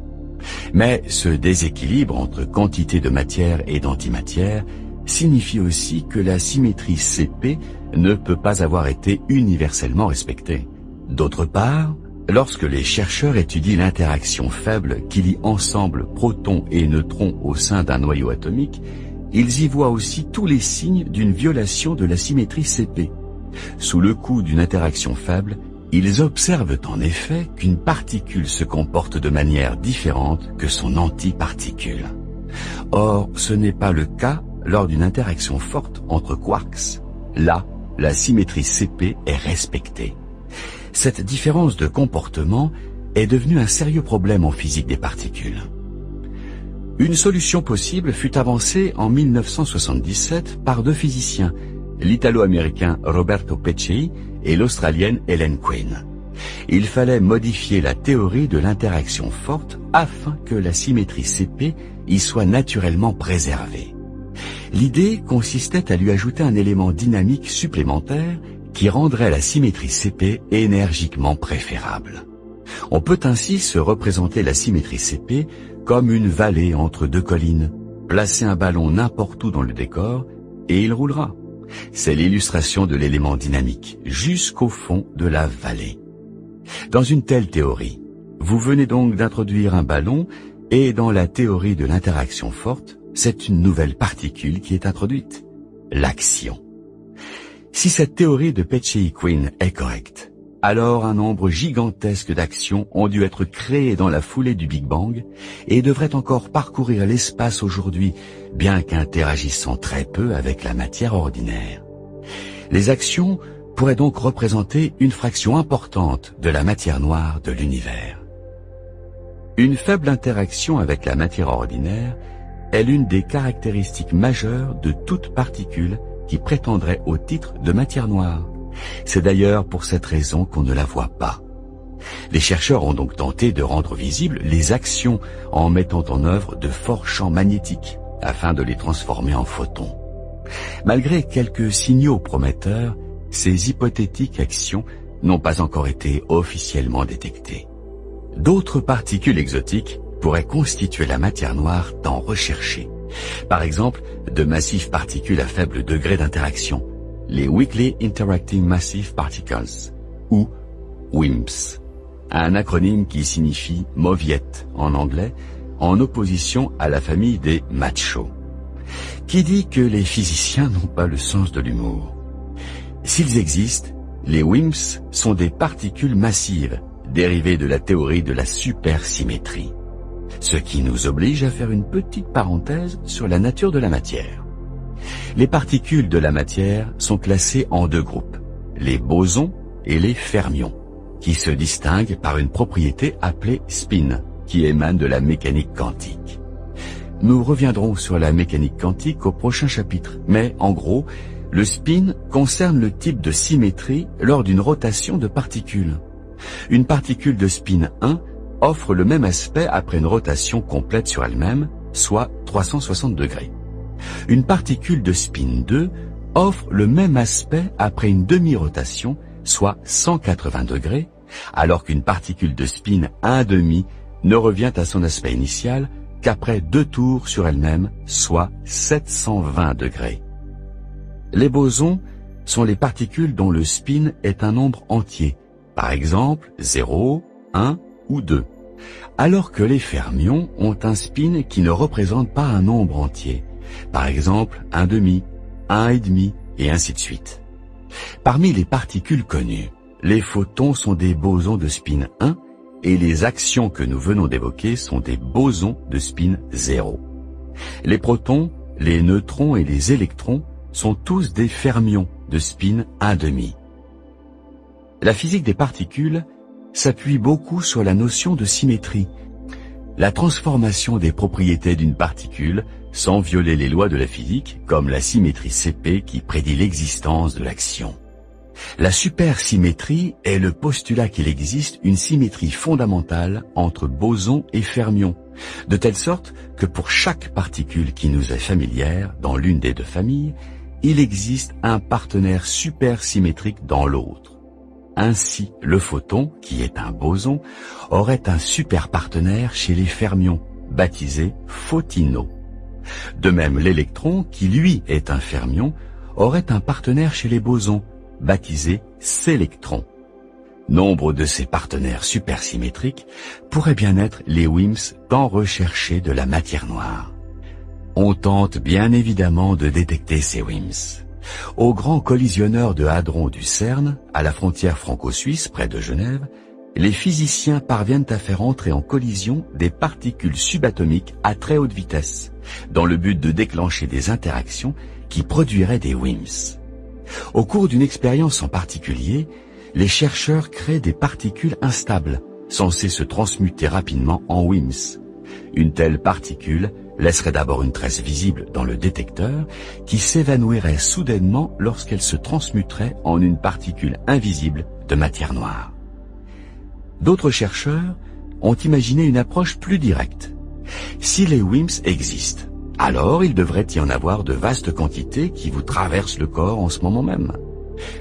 Mais ce déséquilibre entre quantité de matière et d'antimatière signifie aussi que la symétrie CP ne peut pas avoir été universellement respectée. D'autre part, lorsque les chercheurs étudient l'interaction faible qui lie ensemble protons et neutrons au sein d'un noyau atomique, ils y voient aussi tous les signes d'une violation de la symétrie CP. Sous le coup d'une interaction faible, ils observent en effet qu'une particule se comporte de manière différente que son antiparticule. Or, ce n'est pas le cas lors d'une interaction forte entre quarks. Là, la symétrie CP est respectée. Cette différence de comportement est devenue un sérieux problème en physique des particules. Une solution possible fut avancée en 1977 par deux physiciens, l'italo-américain Roberto Peccei et l'australienne Helen Quinn. Il fallait modifier la théorie de l'interaction forte afin que la symétrie CP y soit naturellement préservée. L'idée consistait à lui ajouter un élément dynamique supplémentaire qui rendrait la symétrie CP énergiquement préférable. On peut ainsi se représenter la symétrie CP comme une vallée entre deux collines. Placez un ballon n'importe où dans le décor et il roulera. C'est l'illustration de l'élément dynamique jusqu'au fond de la vallée. Dans une telle théorie, vous venez donc d'introduire un ballon et dans la théorie de l'interaction forte, c'est une nouvelle particule qui est introduite, l'action. Si cette théorie de Peccei-Quinn est correcte, alors un nombre gigantesque d'actions ont dû être créées dans la foulée du Big Bang et devraient encore parcourir l'espace aujourd'hui, bien qu'interagissant très peu avec la matière ordinaire. Les actions pourraient donc représenter une fraction importante de la matière noire de l'univers. Une faible interaction avec la matière ordinaire est l'une des caractéristiques majeures de toute particule qui prétendrait au titre de matière noire. C'est d'ailleurs pour cette raison qu'on ne la voit pas. Les chercheurs ont donc tenté de rendre visibles les actions en mettant en œuvre de forts champs magnétiques afin de les transformer en photons. Malgré quelques signaux prometteurs, ces hypothétiques actions n'ont pas encore été officiellement détectées. D'autres particules exotiques pourraient constituer la matière noire tant recherchée. Par exemple, de massives particules à faible degré d'interaction, les Weakly Interacting Massive Particles, ou WIMPs, un acronyme qui signifie mauviette en anglais, en opposition à la famille des machos. Qui dit que les physiciens n'ont pas le sens de l'humour? S'ils existent, les WIMPs sont des particules massives, dérivées de la théorie de la supersymétrie. Ce qui nous oblige à faire une petite parenthèse sur la nature de la matière. Les particules de la matière sont classées en deux groupes, les bosons et les fermions, qui se distinguent par une propriété appelée spin, qui émane de la mécanique quantique. Nous reviendrons sur la mécanique quantique au prochain chapitre, mais en gros, le spin concerne le type de symétrie lors d'une rotation de particules. Une particule de spin 1 offre le même aspect après une rotation complète sur elle-même, soit 360 degrés. Une particule de spin 2 offre le même aspect après une demi-rotation, soit 180 degrés, alors qu'une particule de spin 1,5 ne revient à son aspect initial qu'après 2 tours sur elle-même, soit 720 degrés. Les bosons sont les particules dont le spin est un nombre entier, par exemple 0, 1 ou 2, alors que les fermions ont un spin qui ne représente pas un nombre entier, par exemple 1,5, 1,5 et ainsi de suite. Parmi les particules connues, les photons sont des bosons de spin 1 et les actions que nous venons d'évoquer sont des bosons de spin 0. Les protons, les neutrons et les électrons sont tous des fermions de spin 1,5. La physique des particules s'appuie beaucoup sur la notion de symétrie, la transformation des propriétés d'une particule sans violer les lois de la physique, comme la symétrie CP qui prédit l'existence de l'action. La supersymétrie est le postulat qu'il existe une symétrie fondamentale entre bosons et fermions, de telle sorte que pour chaque particule qui nous est familière dans l'une des deux familles, il existe un partenaire supersymétrique dans l'autre. Ainsi, le photon, qui est un boson, aurait un superpartenaire chez les fermions, baptisé photino. De même, l'électron, qui lui est un fermion, aurait un partenaire chez les bosons, baptisé sélectron. Nombre de ces partenaires supersymétriques pourraient bien être les WIMPs tant recherchés de la matière noire. On tente bien évidemment de détecter ces WIMPs. Au grand collisionneur de hadrons du CERN, à la frontière franco-suisse près de Genève, les physiciens parviennent à faire entrer en collision des particules subatomiques à très haute vitesse, dans le but de déclencher des interactions qui produiraient des WIMPs. Au cours d'une expérience en particulier, les chercheurs créent des particules instables, censées se transmuter rapidement en WIMPs. Une telle particule laisserait d'abord une trace visible dans le détecteur, qui s'évanouirait soudainement lorsqu'elle se transmuterait en une particule invisible de matière noire. D'autres chercheurs ont imaginé une approche plus directe. Si les WIMPs existent, alors il devrait y en avoir de vastes quantités qui vous traversent le corps en ce moment même.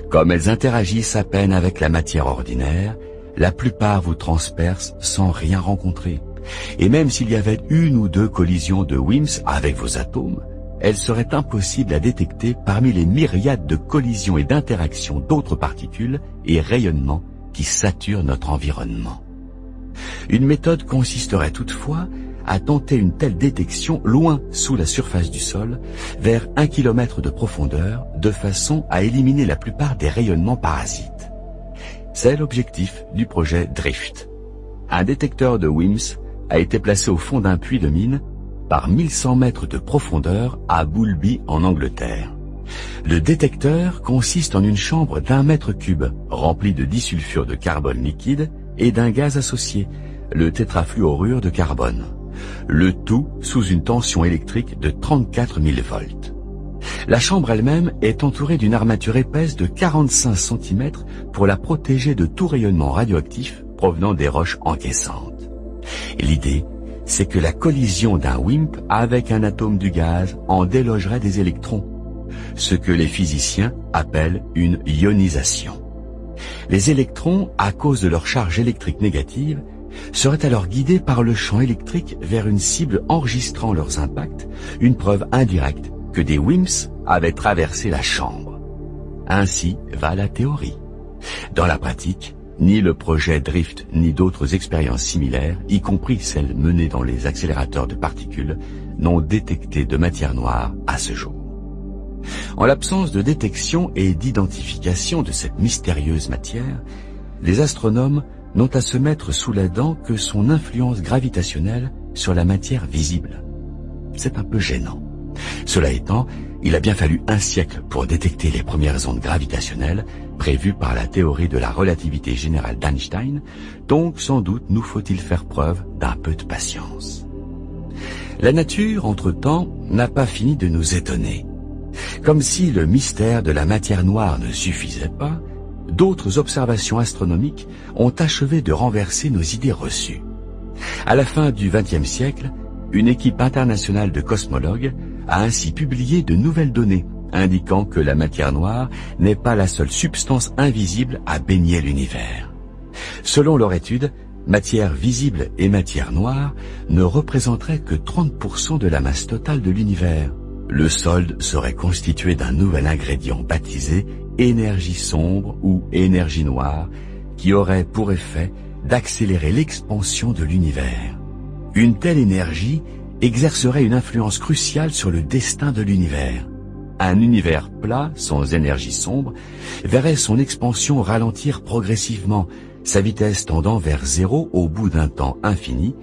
Comme elles interagissent à peine avec la matière ordinaire, la plupart vous transpercent sans rien rencontrer. Et même s'il y avait une ou deux collisions de WIMPs avec vos atomes, elles seraient impossibles à détecter parmi les myriades de collisions et d'interactions d'autres particules et rayonnements qui saturent notre environnement. Une méthode consisterait toutefois à tenter une telle détection loin sous la surface du sol, vers 1 km de profondeur, de façon à éliminer la plupart des rayonnements parasites. C'est l'objectif du projet DRIFT. Un détecteur de WIMPs a été placé au fond d'un puits de mine par 1100 mètres de profondeur à Boulby en Angleterre. Le détecteur consiste en une chambre d'1 mètre cube remplie de disulfure de carbone liquide et d'un gaz associé, le tétrafluorure de carbone. Le tout sous une tension électrique de 34 000 volts. La chambre elle-même est entourée d'une armature épaisse de 45 cm pour la protéger de tout rayonnement radioactif provenant des roches encaissantes. L'idée, c'est que la collision d'un WIMP avec un atome du gaz en délogerait des électrons, ce que les physiciens appellent une ionisation. Les électrons, à cause de leur charge électrique négative, seraient alors guidés par le champ électrique vers une cible enregistrant leurs impacts, une preuve indirecte que des WIMPs avaient traversé la chambre. Ainsi va la théorie. Dans la pratique, ni le projet DRIFT ni d'autres expériences similaires, y compris celles menées dans les accélérateurs de particules, n'ont détecté de matière noire à ce jour. En l'absence de détection et d'identification de cette mystérieuse matière, les astronomes n'ont à se mettre sous la dent que son influence gravitationnelle sur la matière visible. C'est un peu gênant. Cela étant, il a bien fallu 1 siècle pour détecter les premières ondes gravitationnelles prévues par la théorie de la relativité générale d'Einstein, donc sans doute nous faut-il faire preuve d'un peu de patience. La nature, entre-temps, n'a pas fini de nous étonner. Comme si le mystère de la matière noire ne suffisait pas, d'autres observations astronomiques ont achevé de renverser nos idées reçues. À la fin du XXe siècle, une équipe internationale de cosmologues a ainsi publié de nouvelles données indiquant que la matière noire n'est pas la seule substance invisible à baigner l'univers. Selon leur étude, matière visible et matière noire ne représenteraient que 30% de la masse totale de l'univers. Le solde serait constitué d'un nouvel ingrédient baptisé énergie sombre ou énergie noire, qui aurait pour effet d'accélérer l'expansion de l'univers. Une telle énergie exercerait une influence cruciale sur le destin de l'univers. Un univers plat, sans énergie sombre, verrait son expansion ralentir progressivement, sa vitesse tendant vers zéro au bout d'un temps infini,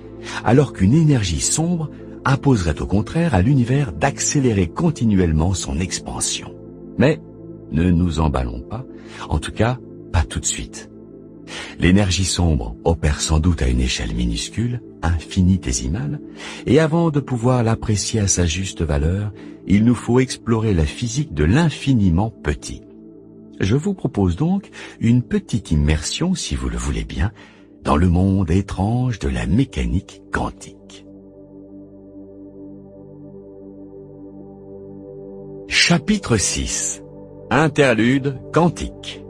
alors qu'une énergie sombre imposerait au contraire à l'univers d'accélérer continuellement son expansion. Mais ne nous emballons pas, en tout cas pas tout de suite. L'énergie sombre opère sans doute à une échelle minuscule, infinitésimale, et avant de pouvoir l'apprécier à sa juste valeur, il nous faut explorer la physique de l'infiniment petit. Je vous propose donc une petite immersion, si vous le voulez bien, dans le monde étrange de la mécanique quantique. Chapitre 6. Interlude quantique.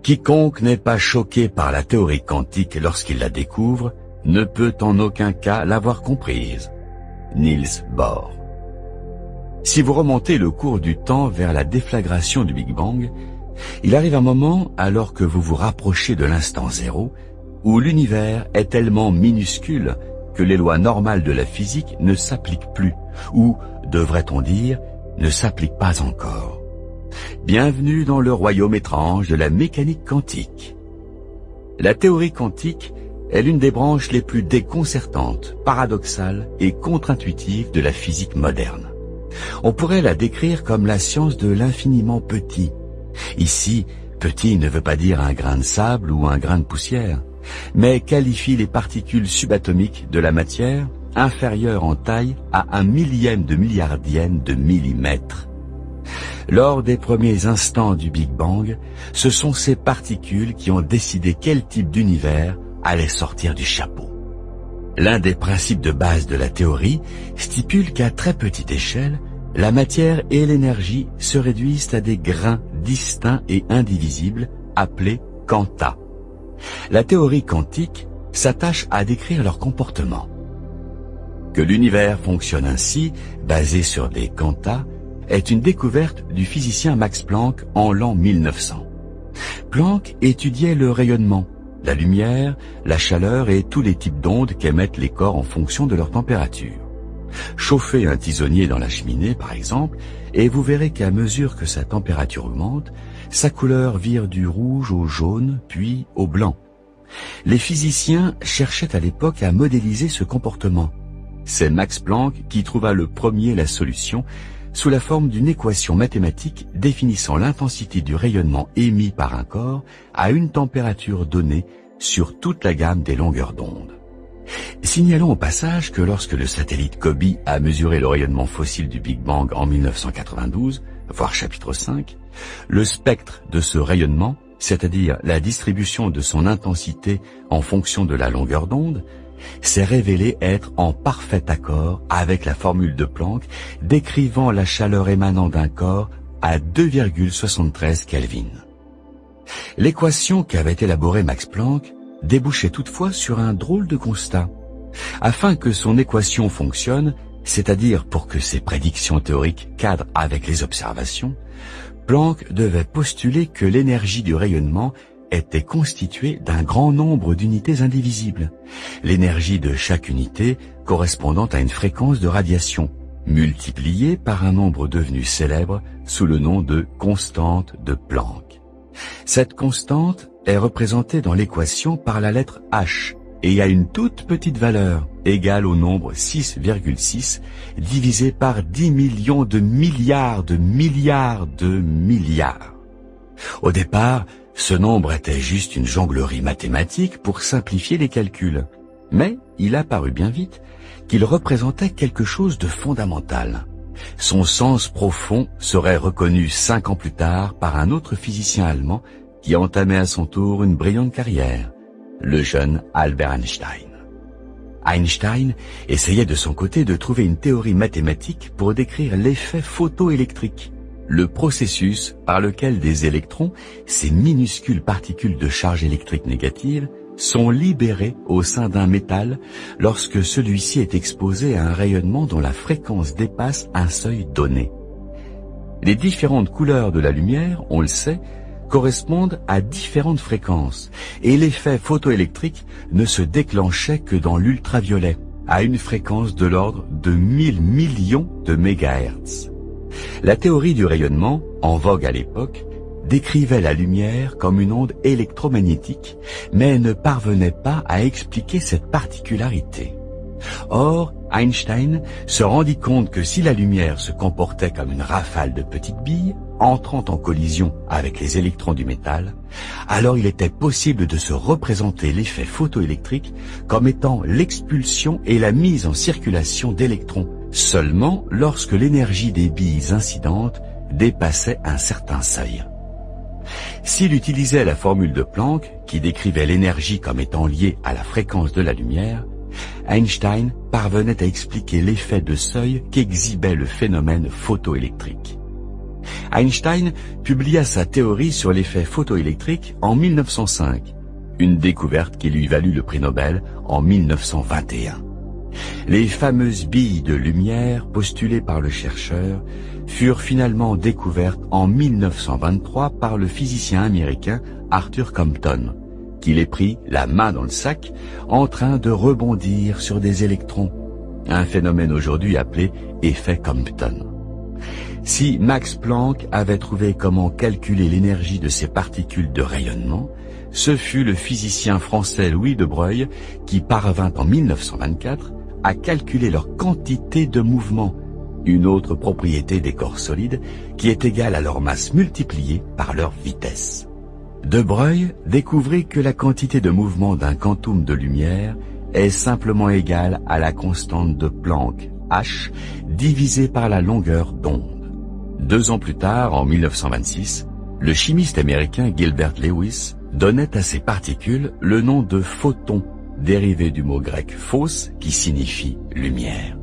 Quiconque n'est pas choqué par la théorie quantique lorsqu'il la découvre ne peut en aucun cas l'avoir comprise. Niels Bohr. Si vous remontez le cours du temps vers la déflagration du Big Bang, il arrive un moment, alors que vous vous rapprochez de l'instant zéro, où l'univers est tellement minuscule que les lois normales de la physique ne s'appliquent plus, ou, devrait-on dire, ne s'appliquent pas encore. Bienvenue dans le royaume étrange de la mécanique quantique. La théorie quantique est l'une des branches les plus déconcertantes, paradoxales et contre-intuitives de la physique moderne. On pourrait la décrire comme la science de l'infiniment petit. Ici, petit ne veut pas dire un grain de sable ou un grain de poussière, mais qualifie les particules subatomiques de la matière inférieures en taille à 1/1000 de milliardième de millimètre. Lors des premiers instants du Big Bang, ce sont ces particules qui ont décidé quel type d'univers allait sortir du chapeau. L'un des principes de base de la théorie stipule qu'à très petite échelle, la matière et l'énergie se réduisent à des grains distincts et indivisibles appelés quanta. La théorie quantique s'attache à décrire leur comportement. Que l'univers fonctionne ainsi, basé sur des quantas, est une découverte du physicien Max Planck en l'an 1900. Planck étudiait le rayonnement, la lumière, la chaleur et tous les types d'ondes qu'émettent les corps en fonction de leur température. Chauffez un tisonnier dans la cheminée, par exemple, et vous verrez qu'à mesure que sa température augmente, sa couleur vire du rouge au jaune, puis au blanc. Les physiciens cherchaient à l'époque à modéliser ce comportement. C'est Max Planck qui trouva le premier la solution sous la forme d'une équation mathématique définissant l'intensité du rayonnement émis par un corps à une température donnée sur toute la gamme des longueurs d'onde. Signalons au passage que lorsque le satellite COBE a mesuré le rayonnement fossile du Big Bang en 1992, voir chapitre 5, le spectre de ce rayonnement, c'est-à-dire la distribution de son intensité en fonction de la longueur d'onde, s'est révélé être en parfait accord avec la formule de Planck décrivant la chaleur émanant d'un corps à 2,73 Kelvin. L'équation qu'avait élaborée Max Planck débouchait toutefois sur un drôle de constat. Afin que son équation fonctionne, c'est-à-dire pour que ses prédictions théoriques cadrent avec les observations, Planck devait postuler que l'énergie du rayonnement était constituée d'un grand nombre d'unités indivisibles, l'énergie de chaque unité correspondant à une fréquence de radiation, multipliée par un nombre devenu célèbre sous le nom de constante de Planck. Cette constante est représentée dans l'équation par la lettre H et a une toute petite valeur, égale au nombre 6,6 divisé par 10 millions de milliards de milliards de milliards. Au départ, ce nombre était juste une jonglerie mathématique pour simplifier les calculs. Mais il apparut bien vite qu'il représentait quelque chose de fondamental. Son sens profond serait reconnu 5 ans plus tard par un autre physicien allemand qui entamait à son tour une brillante carrière, le jeune Albert Einstein. Einstein essayait de son côté de trouver une théorie mathématique pour décrire l'effet photoélectrique, le processus par lequel des électrons, ces minuscules particules de charge électrique négative, sont libérés au sein d'un métal lorsque celui-ci est exposé à un rayonnement dont la fréquence dépasse un seuil donné. Les différentes couleurs de la lumière, on le sait, correspondent à différentes fréquences, et l'effet photoélectrique ne se déclenchait que dans l'ultraviolet, à une fréquence de l'ordre de 1000 millions de mégahertz. La théorie du rayonnement, en vogue à l'époque, décrivait la lumière comme une onde électromagnétique, mais ne parvenait pas à expliquer cette particularité. Or, Einstein se rendit compte que si la lumière se comportait comme une rafale de petites billes, entrant en collision avec les électrons du métal, alors il était possible de se représenter l'effet photoélectrique comme étant l'expulsion et la mise en circulation d'électrons, seulement lorsque l'énergie des billes incidentes dépassait un certain seuil. S'il utilisait la formule de Planck, qui décrivait l'énergie comme étant liée à la fréquence de la lumière, Einstein parvenait à expliquer l'effet de seuil qu'exhibait le phénomène photoélectrique. Einstein publia sa théorie sur l'effet photoélectrique en 1905, une découverte qui lui valut le prix Nobel en 1921. Les fameuses billes de lumière postulées par le chercheur furent finalement découvertes en 1923 par le physicien américain Arthur Compton, qui les prit la main dans le sac en train de rebondir sur des électrons, un phénomène aujourd'hui appelé effet Compton. Si Max Planck avait trouvé comment calculer l'énergie de ces particules de rayonnement, ce fut le physicien français Louis de Broglie qui parvint en 1924 à calculer leur quantité de mouvement, une autre propriété des corps solides qui est égale à leur masse multipliée par leur vitesse. De Broglie découvrit que la quantité de mouvement d'un quantum de lumière est simplement égale à la constante de Planck, h, divisée par la longueur d'onde. 2 ans plus tard, en 1926, le chimiste américain Gilbert Lewis donnait à ces particules le nom de photons, dérivé du mot grec phos qui signifie lumière.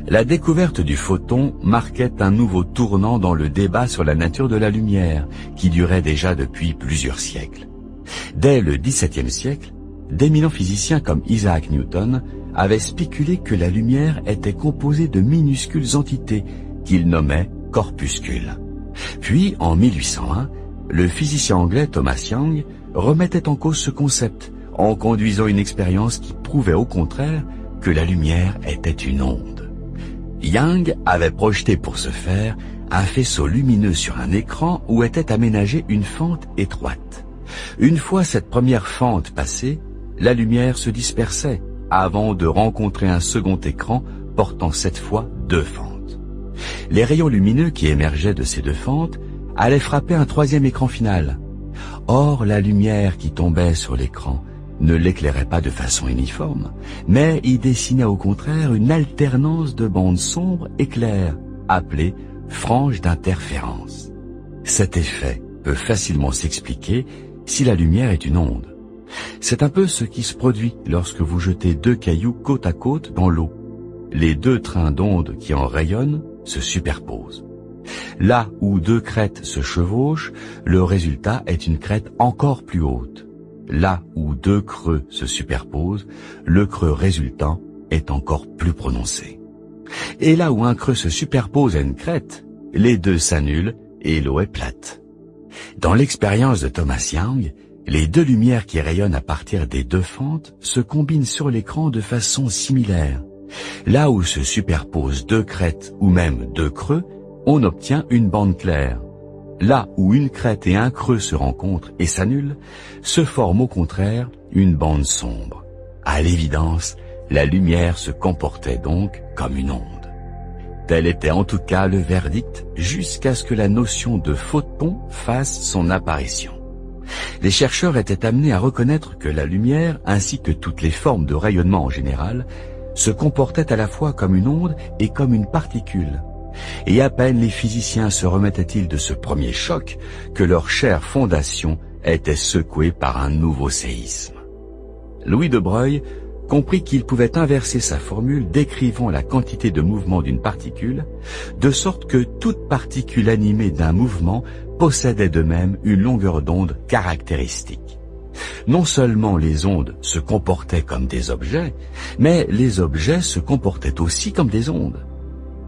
La découverte du photon marquait un nouveau tournant dans le débat sur la nature de la lumière, qui durait déjà depuis plusieurs siècles. Dès le XVIIe siècle, d'éminents physiciens comme Isaac Newton avaient spéculé que la lumière était composée de minuscules entités qu'ils nommaient corpuscules. Puis, en 1801, le physicien anglais Thomas Young remettait en cause ce concept en conduisant une expérience qui prouvait au contraire que la lumière était une onde. Young avait projeté pour ce faire un faisceau lumineux sur un écran où était aménagée une fente étroite. Une fois cette première fente passée, la lumière se dispersait avant de rencontrer un second écran portant cette fois 2 fentes. Les rayons lumineux qui émergeaient de ces 2 fentes allaient frapper un 3e écran final. Or, la lumière qui tombait sur l'écran ne l'éclairait pas de façon uniforme, mais y dessinait au contraire une alternance de bandes sombres et claires, appelée frange d'interférence. Cet effet peut facilement s'expliquer si la lumière est une onde. C'est un peu ce qui se produit lorsque vous jetez 2 cailloux côte à côte dans l'eau. Les 2 trains d'ondes qui en rayonnent se superposent. Là où 2 crêtes se chevauchent, le résultat est une crête encore plus haute. Là où 2 creux se superposent, le creux résultant est encore plus prononcé. Et là où un creux se superpose à une crête, les 2 s'annulent et l'eau est plate. Dans l'expérience de Thomas Young, les 2 lumières qui rayonnent à partir des 2 fentes se combinent sur l'écran de façon similaire. Là où se superposent 2 crêtes ou même 2 creux, on obtient une bande claire. Là où une crête et un creux se rencontrent et s'annulent, se forme au contraire une bande sombre. À l'évidence, la lumière se comportait donc comme une onde. Tel était en tout cas le verdict jusqu'à ce que la notion de photon fasse son apparition. Les chercheurs étaient amenés à reconnaître que la lumière, ainsi que toutes les formes de rayonnement en général, se comportaient à la fois comme une onde et comme une particule. Et à peine les physiciens se remettaient-ils de ce premier choc que leur chère fondation était secouée par un nouveau séisme. Louis de Broglie comprit qu'il pouvait inverser sa formule décrivant la quantité de mouvement d'une particule, de sorte que toute particule animée d'un mouvement possédait de même une longueur d'onde caractéristique. Non seulement les ondes se comportaient comme des objets, mais les objets se comportaient aussi comme des ondes.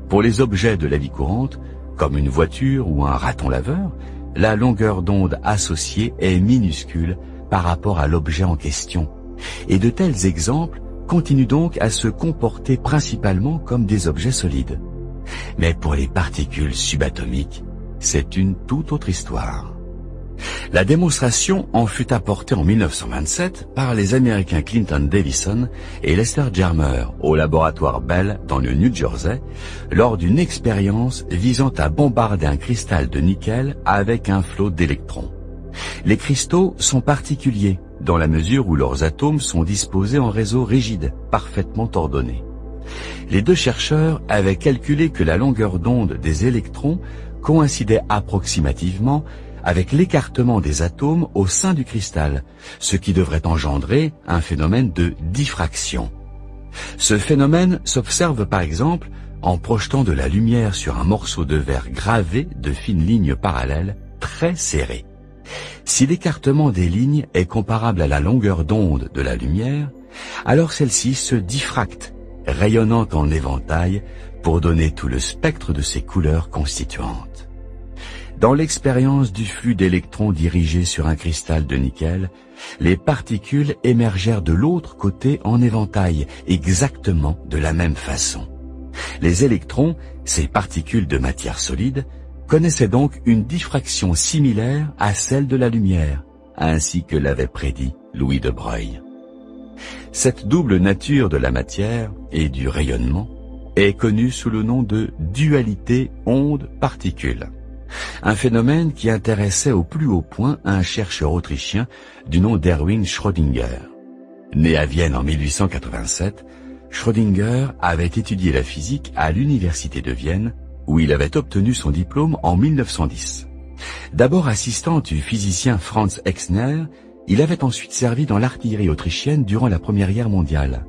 Pour les objets de la vie courante, comme une voiture ou un raton laveur, la longueur d'onde associée est minuscule par rapport à l'objet en question. Et de tels exemples continuent donc à se comporter principalement comme des objets solides. Mais pour les particules subatomiques, c'est une toute autre histoire. La démonstration en fut apportée en 1927 par les Américains Clinton Davison et Lester Germer au laboratoire Bell dans le New Jersey lors d'une expérience visant à bombarder un cristal de nickel avec un flot d'électrons. Les cristaux sont particuliers dans la mesure où leurs atomes sont disposés en réseaux rigides, parfaitement ordonnés. Les 2 chercheurs avaient calculé que la longueur d'onde des électrons coïncidait approximativement avec l'écartement des atomes au sein du cristal, ce qui devrait engendrer un phénomène de diffraction. Ce phénomène s'observe par exemple en projetant de la lumière sur un morceau de verre gravé de fines lignes parallèles très serrées. Si l'écartement des lignes est comparable à la longueur d'onde de la lumière, alors celle-ci se diffracte, rayonnant en éventail pour donner tout le spectre de ses couleurs constituantes. Dans l'expérience du flux d'électrons dirigés sur un cristal de nickel, les particules émergèrent de l'autre côté en éventail, exactement de la même façon. Les électrons, ces particules de matière solide, connaissaient donc une diffraction similaire à celle de la lumière, ainsi que l'avait prédit Louis de Broglie. Cette double nature de la matière et du rayonnement est connue sous le nom de dualité onde-particule, un phénomène qui intéressait au plus haut point un chercheur autrichien du nom d'Erwin Schrödinger. Né à Vienne en 1887, Schrödinger avait étudié la physique à l'université de Vienne, où il avait obtenu son diplôme en 1910. D'abord assistant du physicien Franz Exner, il avait ensuite servi dans l'artillerie autrichienne durant la Première Guerre mondiale.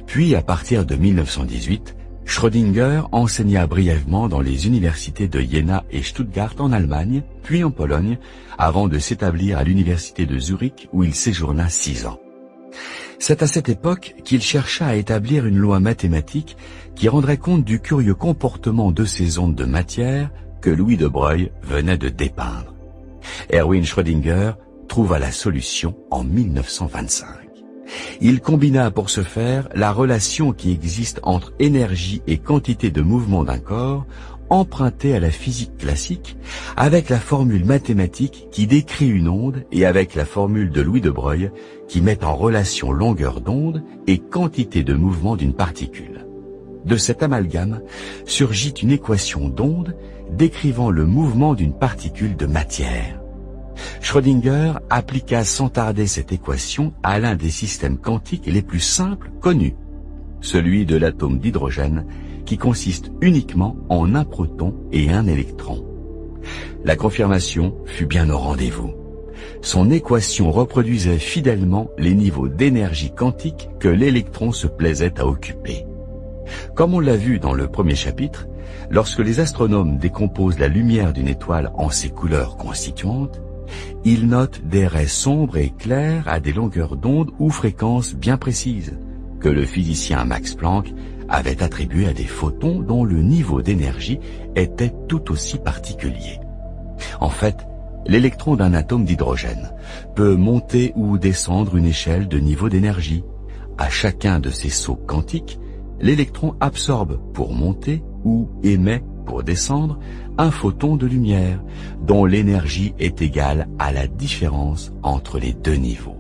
Puis, à partir de 1918, Schrödinger enseigna brièvement dans les universités de Jena et Stuttgart en Allemagne, puis en Pologne, avant de s'établir à l'université de Zurich où il séjourna 6 ans. C'est à cette époque qu'il chercha à établir une loi mathématique qui rendrait compte du curieux comportement de ces ondes de matière que Louis de Broglie venait de dépeindre. Erwin Schrödinger trouva la solution en 1925. Il combina pour ce faire la relation qui existe entre énergie et quantité de mouvement d'un corps, empruntée à la physique classique, avec la formule mathématique qui décrit une onde et avec la formule de Louis de Broglie qui met en relation longueur d'onde et quantité de mouvement d'une particule. De cet amalgame surgit une équation d'onde décrivant le mouvement d'une particule de matière. Schrödinger appliqua sans tarder cette équation à l'un des systèmes quantiques les plus simples connus, celui de l'atome d'hydrogène, qui consiste uniquement en un proton et un électron. La confirmation fut bien au rendez-vous. Son équation reproduisait fidèlement les niveaux d'énergie quantique que l'électron se plaisait à occuper. Comme on l'a vu dans le premier chapitre, lorsque les astronomes décomposent la lumière d'une étoile en ses couleurs constituantes, ils notent des raies sombres et claires à des longueurs d'onde ou fréquences bien précises, que le physicien Max Planck avait attribué à des photons dont le niveau d'énergie était tout aussi particulier. En fait, l'électron d'un atome d'hydrogène peut monter ou descendre une échelle de niveau d'énergie. À chacun de ces sauts quantiques, l'électron absorbe pour monter ou émet pour descendre un photon de lumière dont l'énergie est égale à la différence entre les deux niveaux.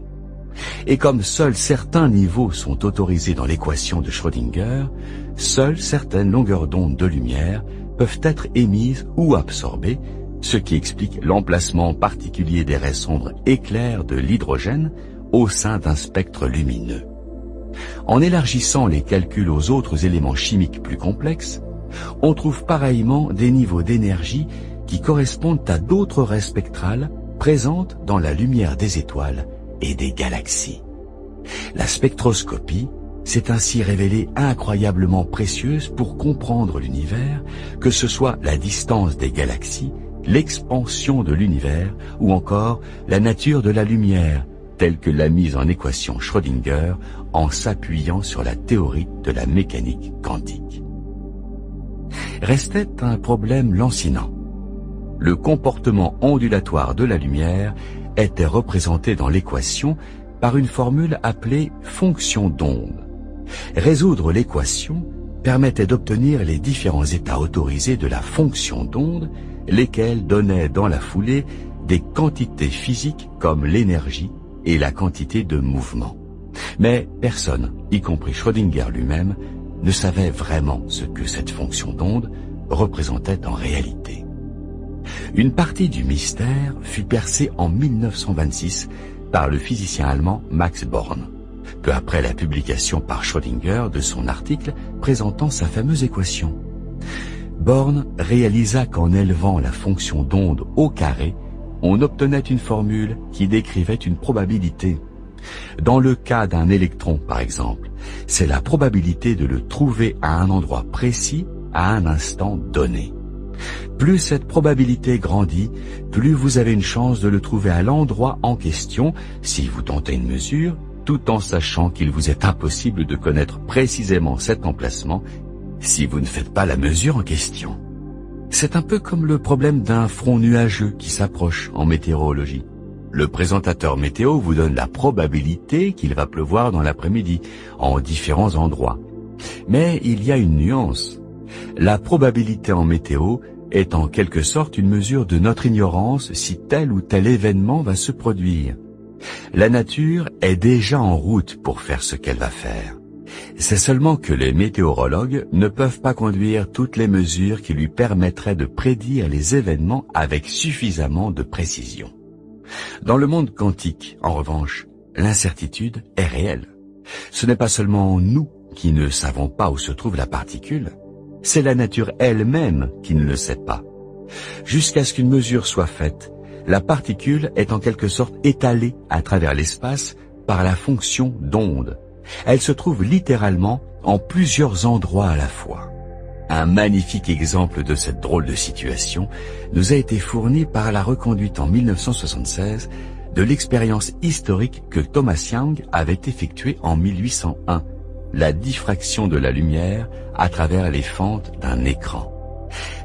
Et comme seuls certains niveaux sont autorisés dans l'équation de Schrödinger, seules certaines longueurs d'onde de lumière peuvent être émises ou absorbées, ce qui explique l'emplacement particulier des raies sombres et claires de l'hydrogène au sein d'un spectre lumineux. En élargissant les calculs aux autres éléments chimiques plus complexes, on trouve pareillement des niveaux d'énergie qui correspondent à d'autres raies spectrales présentes dans la lumière des étoiles et des galaxies. La spectroscopie s'est ainsi révélée incroyablement précieuse pour comprendre l'univers, que ce soit la distance des galaxies, l'expansion de l'univers ou encore la nature de la lumière, telle que l'a mise en équation Schrödinger en s'appuyant sur la théorie de la mécanique quantique. Restait un problème lancinant. Le comportement ondulatoire de la lumière était représenté dans l'équation par une formule appelée fonction d'onde. Résoudre l'équation permettait d'obtenir les différents états autorisés de la fonction d'onde, lesquels donnaient dans la foulée des quantités physiques comme l'énergie et la quantité de mouvement. Mais personne, y compris Schrödinger lui-même, ne savait vraiment ce que cette fonction d'onde représentait en réalité. Une partie du mystère fut percée en 1926 par le physicien allemand Max Born, peu après la publication par Schrödinger de son article présentant sa fameuse équation. Born réalisa qu'en élevant la fonction d'onde au carré, on obtenait une formule qui décrivait une probabilité. Dans le cas d'un électron, par exemple, c'est la probabilité de le trouver à un endroit précis à un instant donné. Plus cette probabilité grandit, plus vous avez une chance de le trouver à l'endroit en question si vous tentez une mesure, tout en sachant qu'il vous est impossible de connaître précisément cet emplacement si vous ne faites pas la mesure en question. C'est un peu comme le problème d'un front nuageux qui s'approche en météorologie. Le présentateur météo vous donne la probabilité qu'il va pleuvoir dans l'après-midi, en différents endroits. Mais il y a une nuance. La probabilité en météo est en quelque sorte une mesure de notre ignorance si tel ou tel événement va se produire. La nature est déjà en route pour faire ce qu'elle va faire. C'est seulement que les météorologues ne peuvent pas conduire toutes les mesures qui lui permettraient de prédire les événements avec suffisamment de précision. Dans le monde quantique, en revanche, l'incertitude est réelle. Ce n'est pas seulement nous qui ne savons pas où se trouve la particule, c'est la nature elle-même qui ne le sait pas. Jusqu'à ce qu'une mesure soit faite, la particule est en quelque sorte étalée à travers l'espace par la fonction d'onde. Elle se trouve littéralement en plusieurs endroits à la fois. Un magnifique exemple de cette drôle de situation nous a été fourni par la reconduite en 1976 de l'expérience historique que Thomas Young avait effectuée en 1801, la diffraction de la lumière à travers les fentes d'un écran.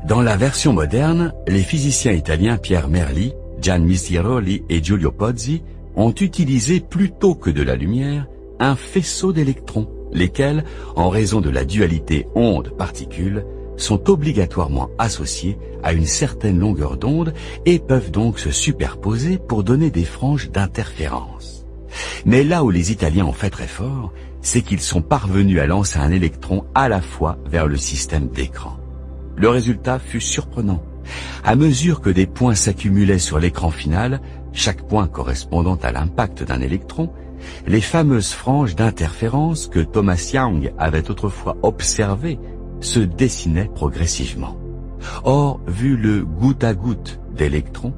Dans la version moderne, les physiciens italiens Pierre Merli, Gian Missiroli et Giulio Pozzi ont utilisé plutôt que de la lumière un faisceau d'électrons, lesquels, en raison de la dualité onde-particule, sont obligatoirement associés à une certaine longueur d'onde et peuvent donc se superposer pour donner des franges d'interférence. Mais là où les Italiens ont fait très fort, c'est qu'ils sont parvenus à lancer un électron à la fois vers le système d'écran. Le résultat fut surprenant. À mesure que des points s'accumulaient sur l'écran final, chaque point correspondant à l'impact d'un électron, les fameuses franges d'interférence que Thomas Young avait autrefois observées se dessinaient progressivement. Or, vu le goutte à goutte d'électrons,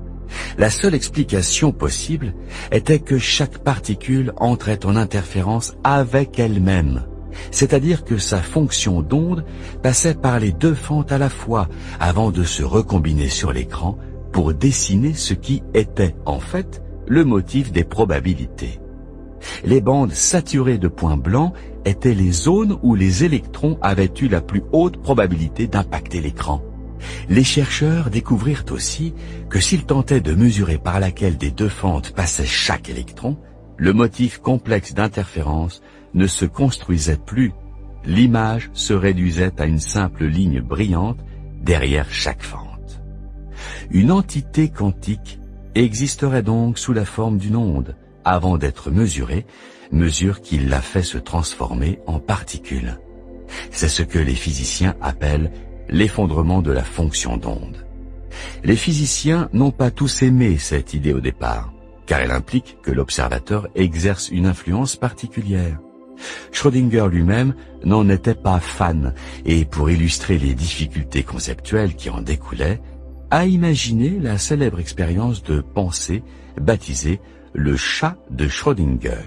la seule explication possible était que chaque particule entrait en interférence avec elle-même, c'est-à-dire que sa fonction d'onde passait par les deux fentes à la fois avant de se recombiner sur l'écran pour dessiner ce qui était en fait le motif des probabilités. Les bandes saturées de points blancs étaient les zones où les électrons avaient eu la plus haute probabilité d'impacter l'écran. Les chercheurs découvrirent aussi que s'ils tentaient de mesurer par laquelle des deux fentes passait chaque électron, le motif complexe d'interférence ne se construisait plus. L'image se réduisait à une simple ligne brillante derrière chaque fente. Une entité quantique existerait donc sous la forme d'une onde, avant d'être mesurée, mesure qui l'a fait se transformer en particule. C'est ce que les physiciens appellent l'effondrement de la fonction d'onde. Les physiciens n'ont pas tous aimé cette idée au départ, car elle implique que l'observateur exerce une influence particulière. Schrödinger lui-même n'en était pas fan, et pour illustrer les difficultés conceptuelles qui en découlaient, a imaginé la célèbre expérience de pensée baptisée le chat de Schrödinger.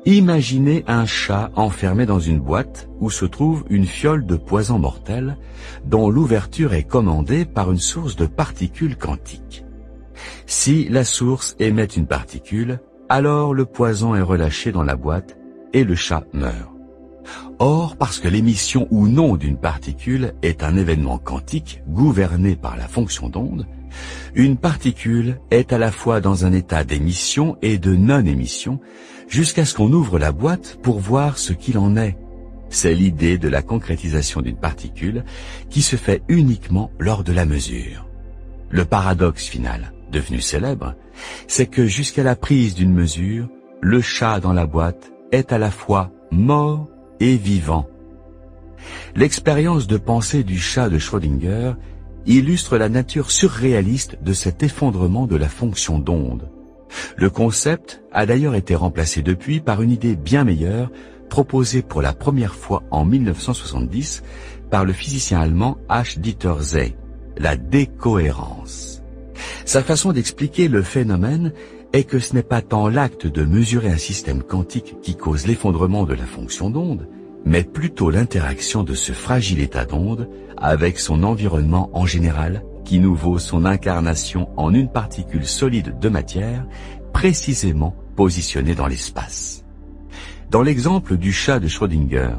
Imaginez un chat enfermé dans une boîte où se trouve une fiole de poison mortel dont l'ouverture est commandée par une source de particules quantiques. Si la source émet une particule, alors le poison est relâché dans la boîte et le chat meurt. Or, parce que l'émission ou non d'une particule est un événement quantique gouverné par la fonction d'onde, une particule est à la fois dans un état d'émission et de non-émission jusqu'à ce qu'on ouvre la boîte pour voir ce qu'il en est. C'est l'idée de la concrétisation d'une particule qui se fait uniquement lors de la mesure. Le paradoxe final, devenu célèbre, c'est que jusqu'à la prise d'une mesure, le chat dans la boîte est à la fois mort et vivant. L'expérience de pensée du chat de Schrödinger illustre la nature surréaliste de cet effondrement de la fonction d'onde. Le concept a d'ailleurs été remplacé depuis par une idée bien meilleure proposée pour la première fois en 1970 par le physicien allemand H. Dieter Say, la décohérence. Sa façon d'expliquer le phénomène est que ce n'est pas tant l'acte de mesurer un système quantique qui cause l'effondrement de la fonction d'onde, mais plutôt l'interaction de ce fragile état d'onde avec son environnement en général, qui nous vaut son incarnation en une particule solide de matière, précisément positionnée dans l'espace. Dans l'exemple du chat de Schrödinger,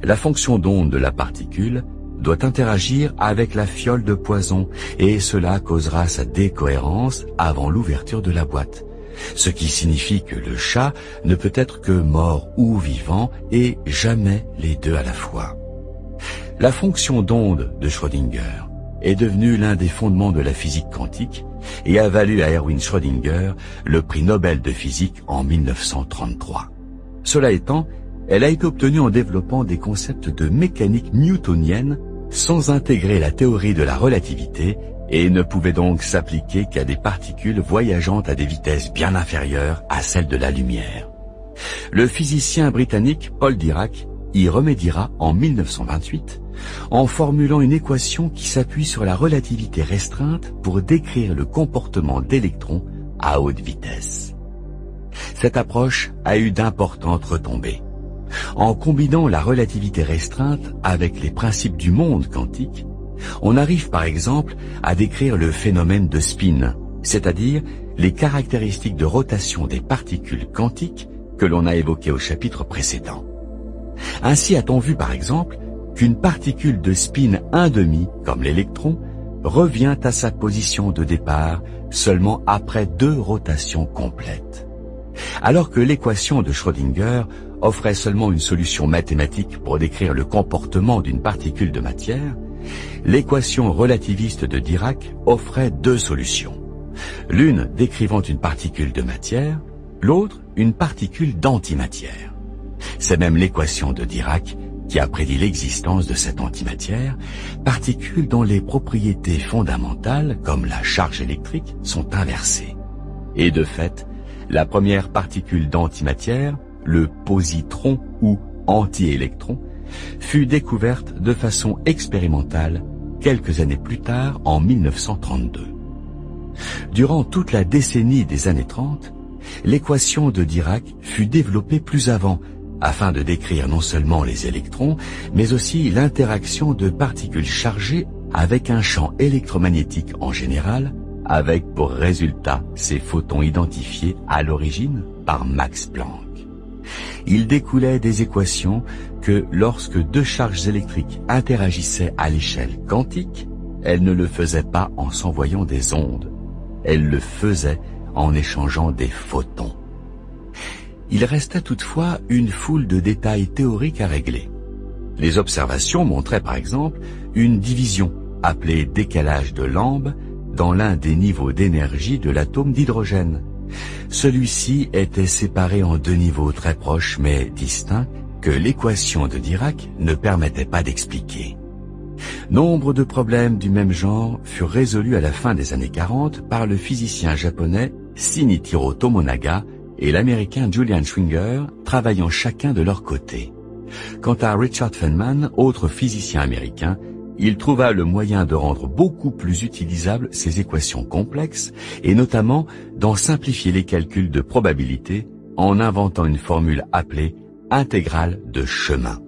la fonction d'onde de la particule doit interagir avec la fiole de poison et cela causera sa décohérence avant l'ouverture de la boîte. Ce qui signifie que le chat ne peut être que mort ou vivant et jamais les deux à la fois. La fonction d'onde de Schrödinger est devenue l'un des fondements de la physique quantique et a valu à Erwin Schrödinger le prix Nobel de physique en 1933. Cela étant, elle a été obtenue en développant des concepts de mécanique newtonienne sans intégrer la théorie de la relativité et ne pouvait donc s'appliquer qu'à des particules voyageant à des vitesses bien inférieures à celles de la lumière. Le physicien britannique Paul Dirac y remédiera en 1928 en formulant une équation qui s'appuie sur la relativité restreinte pour décrire le comportement d'électrons à haute vitesse. Cette approche a eu d'importantes retombées. En combinant la relativité restreinte avec les principes du monde quantique, on arrive par exemple à décrire le phénomène de spin, c'est-à-dire les caractéristiques de rotation des particules quantiques que l'on a évoquées au chapitre précédent. Ainsi a-t-on vu par exemple qu'une particule de spin 1/2, comme l'électron, revient à sa position de départ seulement après 2 rotations complètes. Alors que l'équation de Schrödinger offrait seulement une solution mathématique pour décrire le comportement d'une particule de matière, l'équation relativiste de Dirac offrait 2 solutions. L'une décrivant une particule de matière, l'autre une particule d'antimatière. C'est même l'équation de Dirac qui a prédit l'existence de cette antimatière, particule dont les propriétés fondamentales, comme la charge électrique, sont inversées. Et de fait, la première particule d'antimatière, le positron ou antiélectron, fut découverte de façon expérimentale quelques années plus tard, en 1932. Durant toute la décennie des années 30, l'équation de Dirac fut développée plus avant, afin de décrire non seulement les électrons, mais aussi l'interaction de particules chargées avec un champ électromagnétique en général, avec pour résultat ces photons identifiés à l'origine par Max Planck. Il découlait des équations que lorsque 2 charges électriques interagissaient à l'échelle quantique, elles ne le faisaient pas en s'envoyant des ondes, elles le faisaient en échangeant des photons. Il restait toutefois une foule de détails théoriques à régler. Les observations montraient par exemple une division, appelée décalage de Lamb, dans l'un des niveaux d'énergie de l'atome d'hydrogène. Celui-ci était séparé en 2 niveaux très proches mais distincts que l'équation de Dirac ne permettait pas d'expliquer. Nombre de problèmes du même genre furent résolus à la fin des années 40 par le physicien japonais Shinichiro Tomonaga et l'américain Julian Schwinger, travaillant chacun de leur côté. Quant à Richard Feynman, autre physicien américain, il trouva le moyen de rendre beaucoup plus utilisables ces équations complexes et notamment d'en simplifier les calculs de probabilité en inventant une formule appelée intégrale de chemin.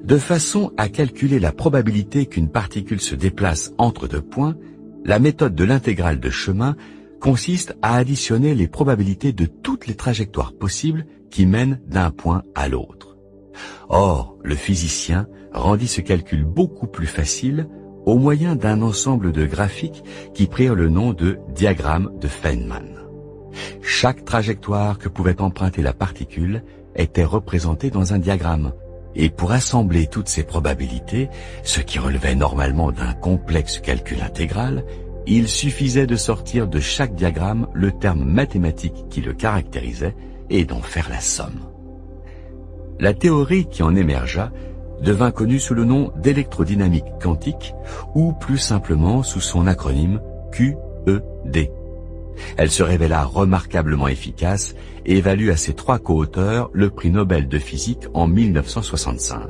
De façon à calculer la probabilité qu'une particule se déplace entre 2 points, la méthode de l'intégrale de chemin consiste à additionner les probabilités de toutes les trajectoires possibles qui mènent d'un point à l'autre. Or, le physicien rendit ce calcul beaucoup plus facile au moyen d'un ensemble de graphiques qui prirent le nom de diagramme de Feynman. Chaque trajectoire que pouvait emprunter la particule était représentée dans un diagramme, et pour assembler toutes ces probabilités, ce qui relevait normalement d'un complexe calcul intégral, il suffisait de sortir de chaque diagramme le terme mathématique qui le caractérisait et d'en faire la somme. La théorie qui en émergea devint connue sous le nom d'électrodynamique quantique ou plus simplement sous son acronyme QED. Elle se révéla remarquablement efficace et valut à ses 3 co-auteurs le prix Nobel de physique en 1965.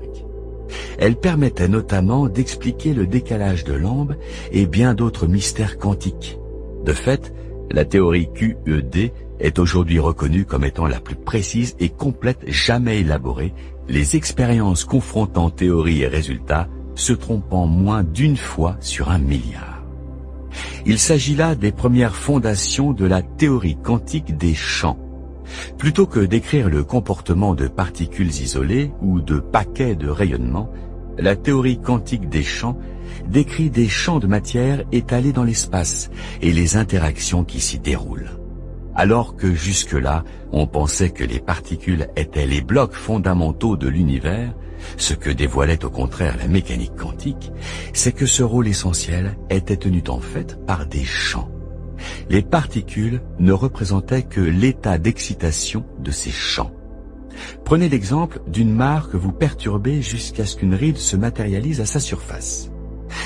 Elle permettait notamment d'expliquer le décalage de Lamb et bien d'autres mystères quantiques. De fait, la théorie QED est aujourd'hui reconnue comme étant la plus précise et complète jamais élaborée, les expériences confrontant théorie et résultats se trompant moins d'une fois sur 1 milliard. Il s'agit là des premières fondations de la théorie quantique des champs. Plutôt que d'écrire le comportement de particules isolées ou de paquets de rayonnement, la théorie quantique des champs décrit des champs de matière étalés dans l'espace et les interactions qui s'y déroulent. Alors que jusque-là, on pensait que les particules étaient les blocs fondamentaux de l'univers, ce que dévoilait au contraire la mécanique quantique, c'est que ce rôle essentiel était tenu en fait par des champs. Les particules ne représentaient que l'état d'excitation de ces champs. Prenez l'exemple d'une mare que vous perturbez jusqu'à ce qu'une ride se matérialise à sa surface.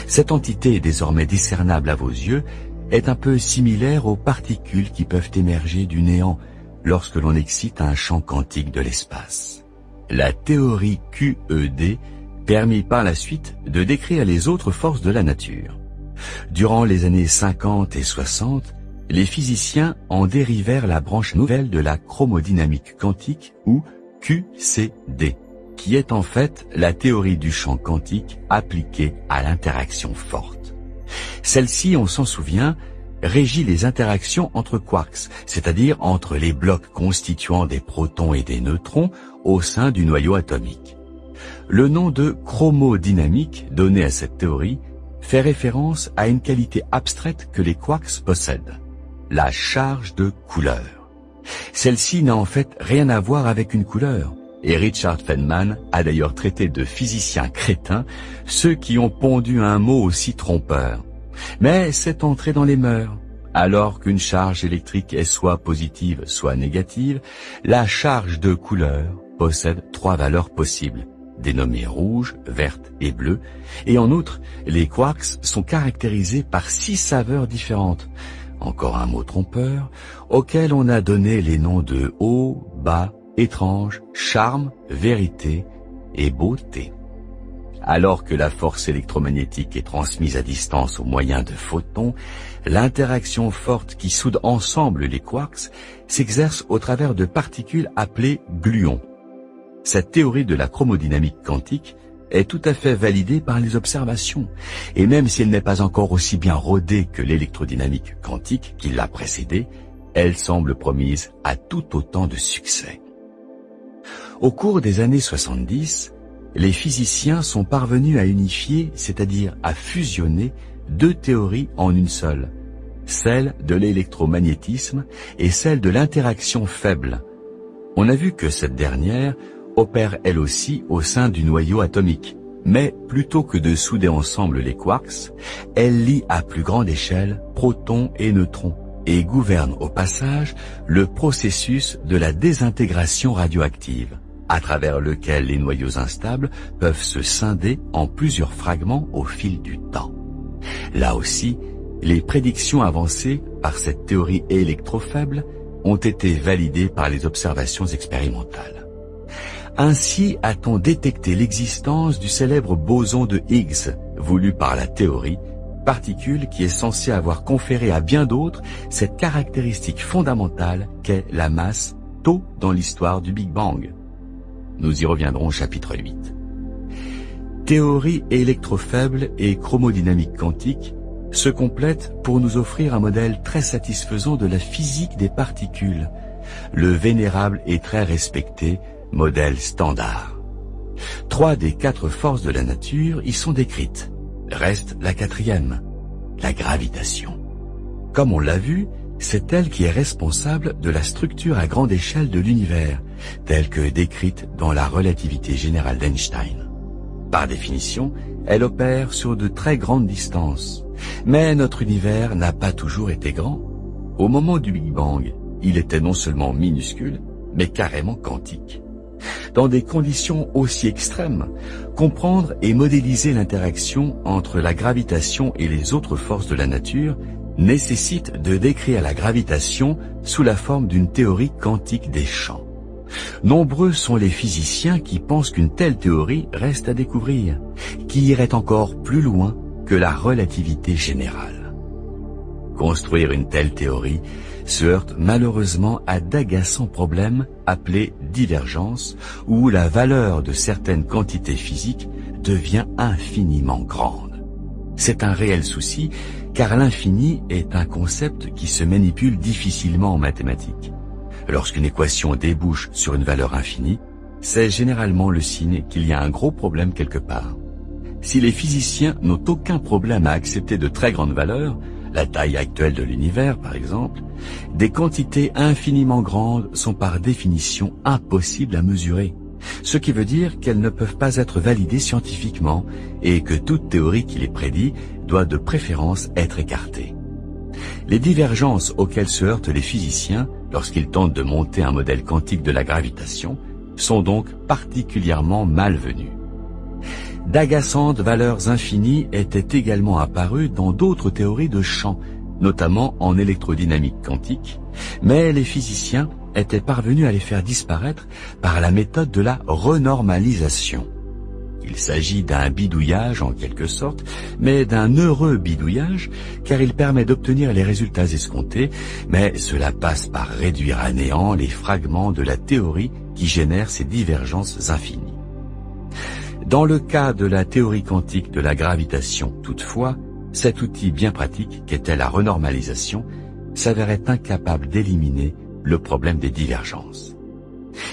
Cette entité désormais discernable à vos yeux est un peu similaire aux particules qui peuvent émerger du néant lorsque l'on excite un champ quantique de l'espace. La théorie QED permit par la suite de décrire les autres forces de la nature. Durant les années 50 et 60, les physiciens en dérivèrent la branche nouvelle de la chromodynamique quantique ou QCD, qui est en fait la théorie du champ quantique appliquée à l'interaction forte. Celle-ci, on s'en souvient, régit les interactions entre quarks, c'est-à-dire entre les blocs constituant des protons et des neutrons au sein du noyau atomique. Le nom de chromodynamique donné à cette théorie fait référence à une qualité abstraite que les quarks possèdent, la charge de couleur. Celle-ci n'a en fait rien à voir avec une couleur, et Richard Feynman a d'ailleurs traité de physiciens crétins ceux qui ont pondu un mot aussi trompeur. Mais c'est entré dans les mœurs. Alors qu'une charge électrique est soit positive, soit négative, la charge de couleur possède 3 valeurs possibles, dénommées rouge, verte et bleue, et en outre, les quarks sont caractérisés par 6 saveurs différentes, encore un mot trompeur, auxquels on a donné les noms de haut, bas, étrange, charme, vérité et beauté. Alors que la force électromagnétique est transmise à distance au moyen de photons, l'interaction forte qui soude ensemble les quarks s'exerce au travers de particules appelées gluons. Cette théorie de la chromodynamique quantique est tout à fait validée par les observations, et même si elle n'est pas encore aussi bien rodée que l'électrodynamique quantique qui l'a précédée, elle semble promise à tout autant de succès. Au cours des années 70, les physiciens sont parvenus à unifier, c'est-à-dire à fusionner, 2 théories en une seule, celle de l'électromagnétisme et celle de l'interaction faible. On a vu que cette dernière opère elle aussi au sein du noyau atomique, mais plutôt que de souder ensemble les quarks, elle lie à plus grande échelle protons et neutrons et gouverne au passage le processus de la désintégration radioactive, à travers lequel les noyaux instables peuvent se scinder en plusieurs fragments au fil du temps. Là aussi, les prédictions avancées par cette théorie électrofaible ont été validées par les observations expérimentales. Ainsi a-t-on détecté l'existence du célèbre boson de Higgs, voulu par la théorie, particule qui est censée avoir conféré à bien d'autres cette caractéristique fondamentale qu'est la masse tôt dans l'histoire du Big Bang. Nous y reviendrons au chapitre 8. Théorie électrofaible et chromodynamique quantique se complètent pour nous offrir un modèle très satisfaisant de la physique des particules, le vénérable et très respecté modèle standard. 3 des 4 forces de la nature y sont décrites. Reste la 4e, la gravitation. Comme on l'a vu, c'est elle qui est responsable de la structure à grande échelle de l'univers, telle que décrite dans la relativité générale d'Einstein. Par définition, elle opère sur de très grandes distances. Mais notre univers n'a pas toujours été grand. Au moment du Big Bang, il était non seulement minuscule, mais carrément quantique. Dans des conditions aussi extrêmes, comprendre et modéliser l'interaction entre la gravitation et les autres forces de la nature nécessite de décrire la gravitation sous la forme d'une théorie quantique des champs. Nombreux sont les physiciens qui pensent qu'une telle théorie reste à découvrir, qui irait encore plus loin que la relativité générale. Construire une telle théorie se heurte malheureusement à d'agaçants problèmes appelés divergence, où la valeur de certaines quantités physiques devient infiniment grande. C'est un réel souci, car l'infini est un concept qui se manipule difficilement en mathématiques. Lorsqu'une équation débouche sur une valeur infinie, c'est généralement le signe qu'il y a un gros problème quelque part. Si les physiciens n'ont aucun problème à accepter de très grandes valeurs, la taille actuelle de l'univers par exemple, des quantités infiniment grandes sont par définition impossibles à mesurer, ce qui veut dire qu'elles ne peuvent pas être validées scientifiquement et que toute théorie qui les prédit doit de préférence être écartée. Les divergences auxquelles se heurtent les physiciens lorsqu'ils tentent de monter un modèle quantique de la gravitation sont donc particulièrement malvenues. D'agaçantes valeurs infinies étaient également apparues dans d'autres théories de champs, notamment en électrodynamique quantique, mais les physiciens étaient parvenus à les faire disparaître par la méthode de la renormalisation. Il s'agit d'un bidouillage en quelque sorte, mais d'un heureux bidouillage, car il permet d'obtenir les résultats escomptés, mais cela passe par réduire à néant les fragments de la théorie qui génèrent ces divergences infinies. Dans le cas de la théorie quantique de la gravitation, toutefois, cet outil bien pratique qu'était la renormalisation s'avérait incapable d'éliminer le problème des divergences.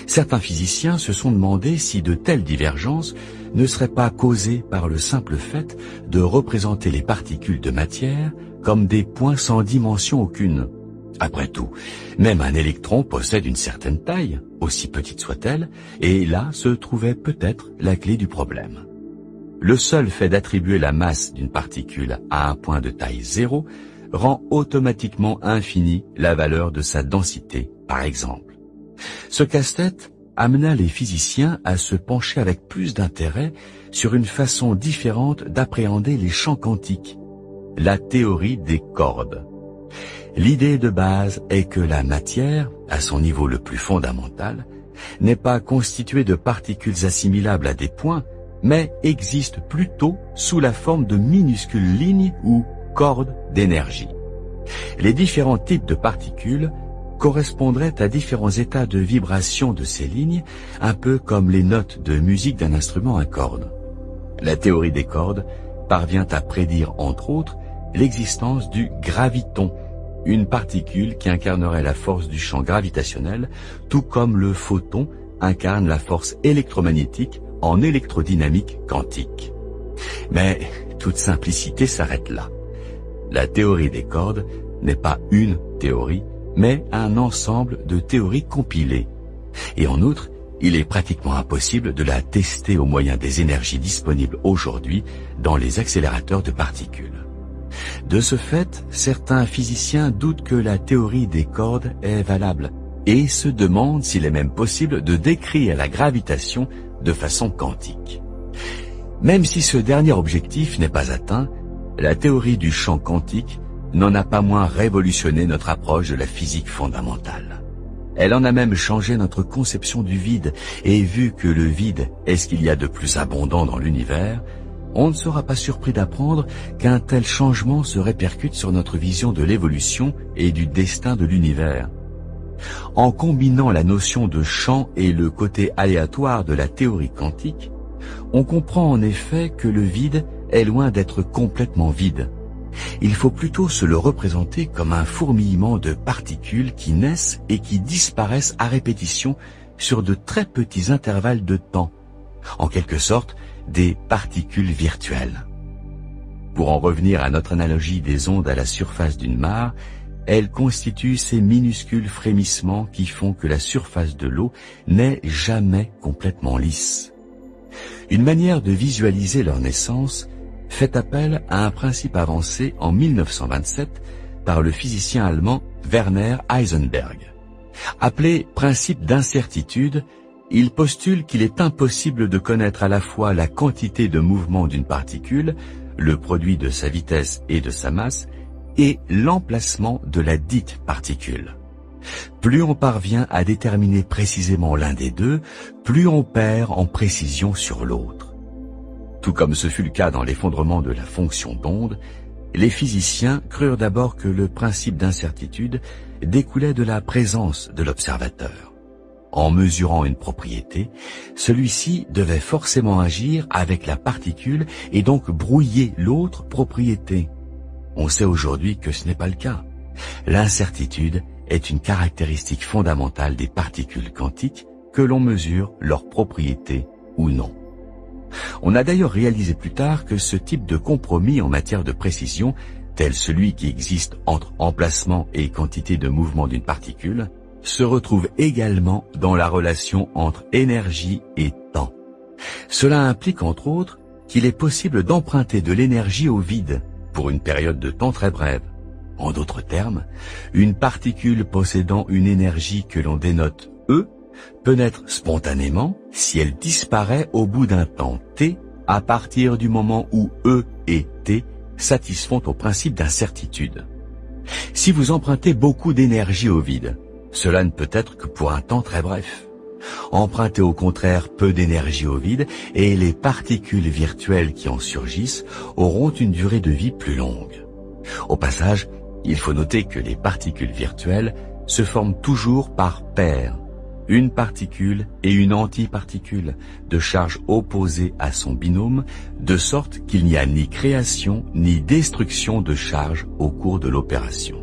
Certains physiciens se sont demandé si de telles divergences ne seraient pas causées par le simple fait de représenter les particules de matière comme des points sans dimension aucune. Après tout, même un électron possède une certaine taille, aussi petite soit-elle, et là se trouvait peut-être la clé du problème. Le seul fait d'attribuer la masse d'une particule à un point de taille 0 rend automatiquement infinie la valeur de sa densité, par exemple. Ce casse-tête amena les physiciens à se pencher avec plus d'intérêt sur une façon différente d'appréhender les champs quantiques, la théorie des cordes. L'idée de base est que la matière, à son niveau le plus fondamental, n'est pas constituée de particules assimilables à des points, mais existe plutôt sous la forme de minuscules lignes ou cordes d'énergie. Les différents types de particules correspondraient à différents états de vibration de ces lignes, un peu comme les notes de musique d'un instrument à cordes. La théorie des cordes parvient à prédire, entre autres, l'existence du graviton, une particule qui incarnerait la force du champ gravitationnel, tout comme le photon incarne la force électromagnétique en électrodynamique quantique. Mais toute simplicité s'arrête là. La théorie des cordes n'est pas une théorie, mais un ensemble de théories compilées. Et en outre, il est pratiquement impossible de la tester au moyen des énergies disponibles aujourd'hui dans les accélérateurs de particules. De ce fait, certains physiciens doutent que la théorie des cordes est valable et se demandent s'il est même possible de décrire la gravitation de façon quantique. Même si ce dernier objectif n'est pas atteint, la théorie du champ quantique n'en a pas moins révolutionné notre approche de la physique fondamentale. Elle en a même changé notre conception du vide, et vu que le vide est ce qu'il y a de plus abondant dans l'univers, on ne sera pas surpris d'apprendre qu'un tel changement se répercute sur notre vision de l'évolution et du destin de l'univers. En combinant la notion de champ et le côté aléatoire de la théorie quantique, on comprend en effet que le vide est loin d'être complètement vide. Il faut plutôt se le représenter comme un fourmillement de particules qui naissent et qui disparaissent à répétition sur de très petits intervalles de temps, en quelque sorte des particules virtuelles. Pour en revenir à notre analogie des ondes à la surface d'une mare, elles constituent ces minuscules frémissements qui font que la surface de l'eau n'est jamais complètement lisse. Une manière de visualiser leur naissance fait appel à un principe avancé en 1927 par le physicien allemand Werner Heisenberg. Appelé principe d'incertitude, il postule qu'il est impossible de connaître à la fois la quantité de mouvement d'une particule, le produit de sa vitesse et de sa masse, et l'emplacement de la dite particule. Plus on parvient à déterminer précisément l'un des deux, plus on perd en précision sur l'autre. Tout comme ce fut le cas dans l'effondrement de la fonction d'onde, les physiciens crurent d'abord que le principe d'incertitude découlait de la présence de l'observateur. En mesurant une propriété, celui-ci devait forcément agir avec la particule et donc brouiller l'autre propriété. On sait aujourd'hui que ce n'est pas le cas. L'incertitude est une caractéristique fondamentale des particules quantiques, que l'on mesure leur propriété ou non. On a d'ailleurs réalisé plus tard que ce type de compromis en matière de précision, tel celui qui existe entre emplacement et quantité de mouvement d'une particule, se retrouve également dans la relation entre énergie et temps. Cela implique entre autres qu'il est possible d'emprunter de l'énergie au vide pour une période de temps très brève. En d'autres termes, une particule possédant une énergie que l'on dénote E peut naître spontanément si elle disparaît au bout d'un temps t à partir du moment où E et t satisfont au principe d'incertitude. Si vous empruntez beaucoup d'énergie au vide, cela ne peut être que pour un temps très bref. Empruntez au contraire peu d'énergie au vide et les particules virtuelles qui en surgissent auront une durée de vie plus longue. Au passage, il faut noter que les particules virtuelles se forment toujours par paires, une particule et une antiparticule, de charge opposée à son binôme, de sorte qu'il n'y a ni création ni destruction de charge au cours de l'opération.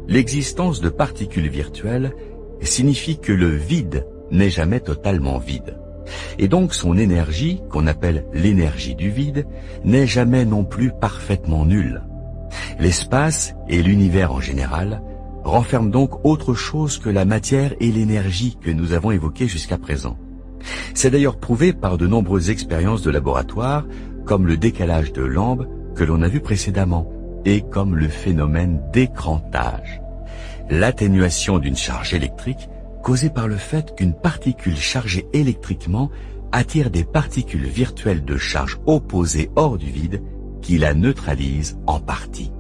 L'existence de particules virtuelles signifie que le vide n'est jamais totalement vide, et donc son énergie, qu'on appelle l'énergie du vide, n'est jamais non plus parfaitement nulle. L'espace et l'univers en général renferment donc autre chose que la matière et l'énergie que nous avons évoquées jusqu'à présent. C'est d'ailleurs prouvé par de nombreuses expériences de laboratoire, comme le décalage de Lamb que l'on a vu précédemment, et comme le phénomène d'écrantage, l'atténuation d'une charge électrique causée par le fait qu'une particule chargée électriquement attire des particules virtuelles de charge opposée hors du vide qui la neutralisent en partie.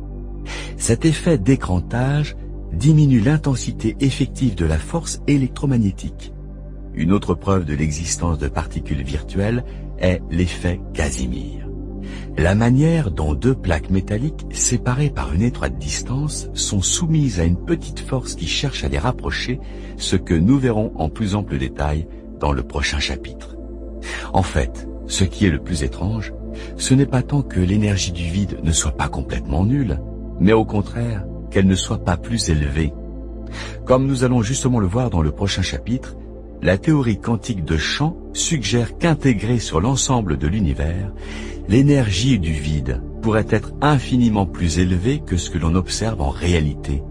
Cet effet d'écrantage diminue l'intensité effective de la force électromagnétique. Une autre preuve de l'existence de particules virtuelles est l'effet Casimir. La manière dont deux plaques métalliques séparées par une étroite distance sont soumises à une petite force qui cherche à les rapprocher, ce que nous verrons en plus ample détail dans le prochain chapitre. En fait, ce qui est le plus étrange, ce n'est pas tant que l'énergie du vide ne soit pas complètement nulle, mais au contraire, qu'elle ne soit pas plus élevée. Comme nous allons justement le voir dans le prochain chapitre, la théorie quantique de champ suggère qu'intégrée sur l'ensemble de l'univers, l'énergie du vide pourrait être infiniment plus élevée que ce que l'on observe en réalité.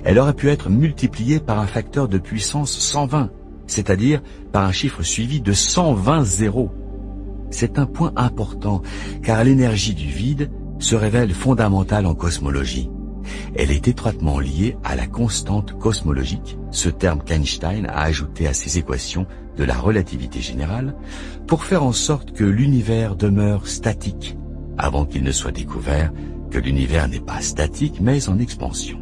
Elle aurait pu être multipliée par un facteur de puissance 120, c'est-à-dire par un chiffre suivi de 120 zéros. C'est un point important, car l'énergie du vide se révèle fondamentale en cosmologie. Elle est étroitement liée à la constante cosmologique, ce terme qu'Einstein a ajouté à ses équations de la relativité générale, pour faire en sorte que l'univers demeure statique, avant qu'il ne soit découvert que l'univers n'est pas statique mais en expansion.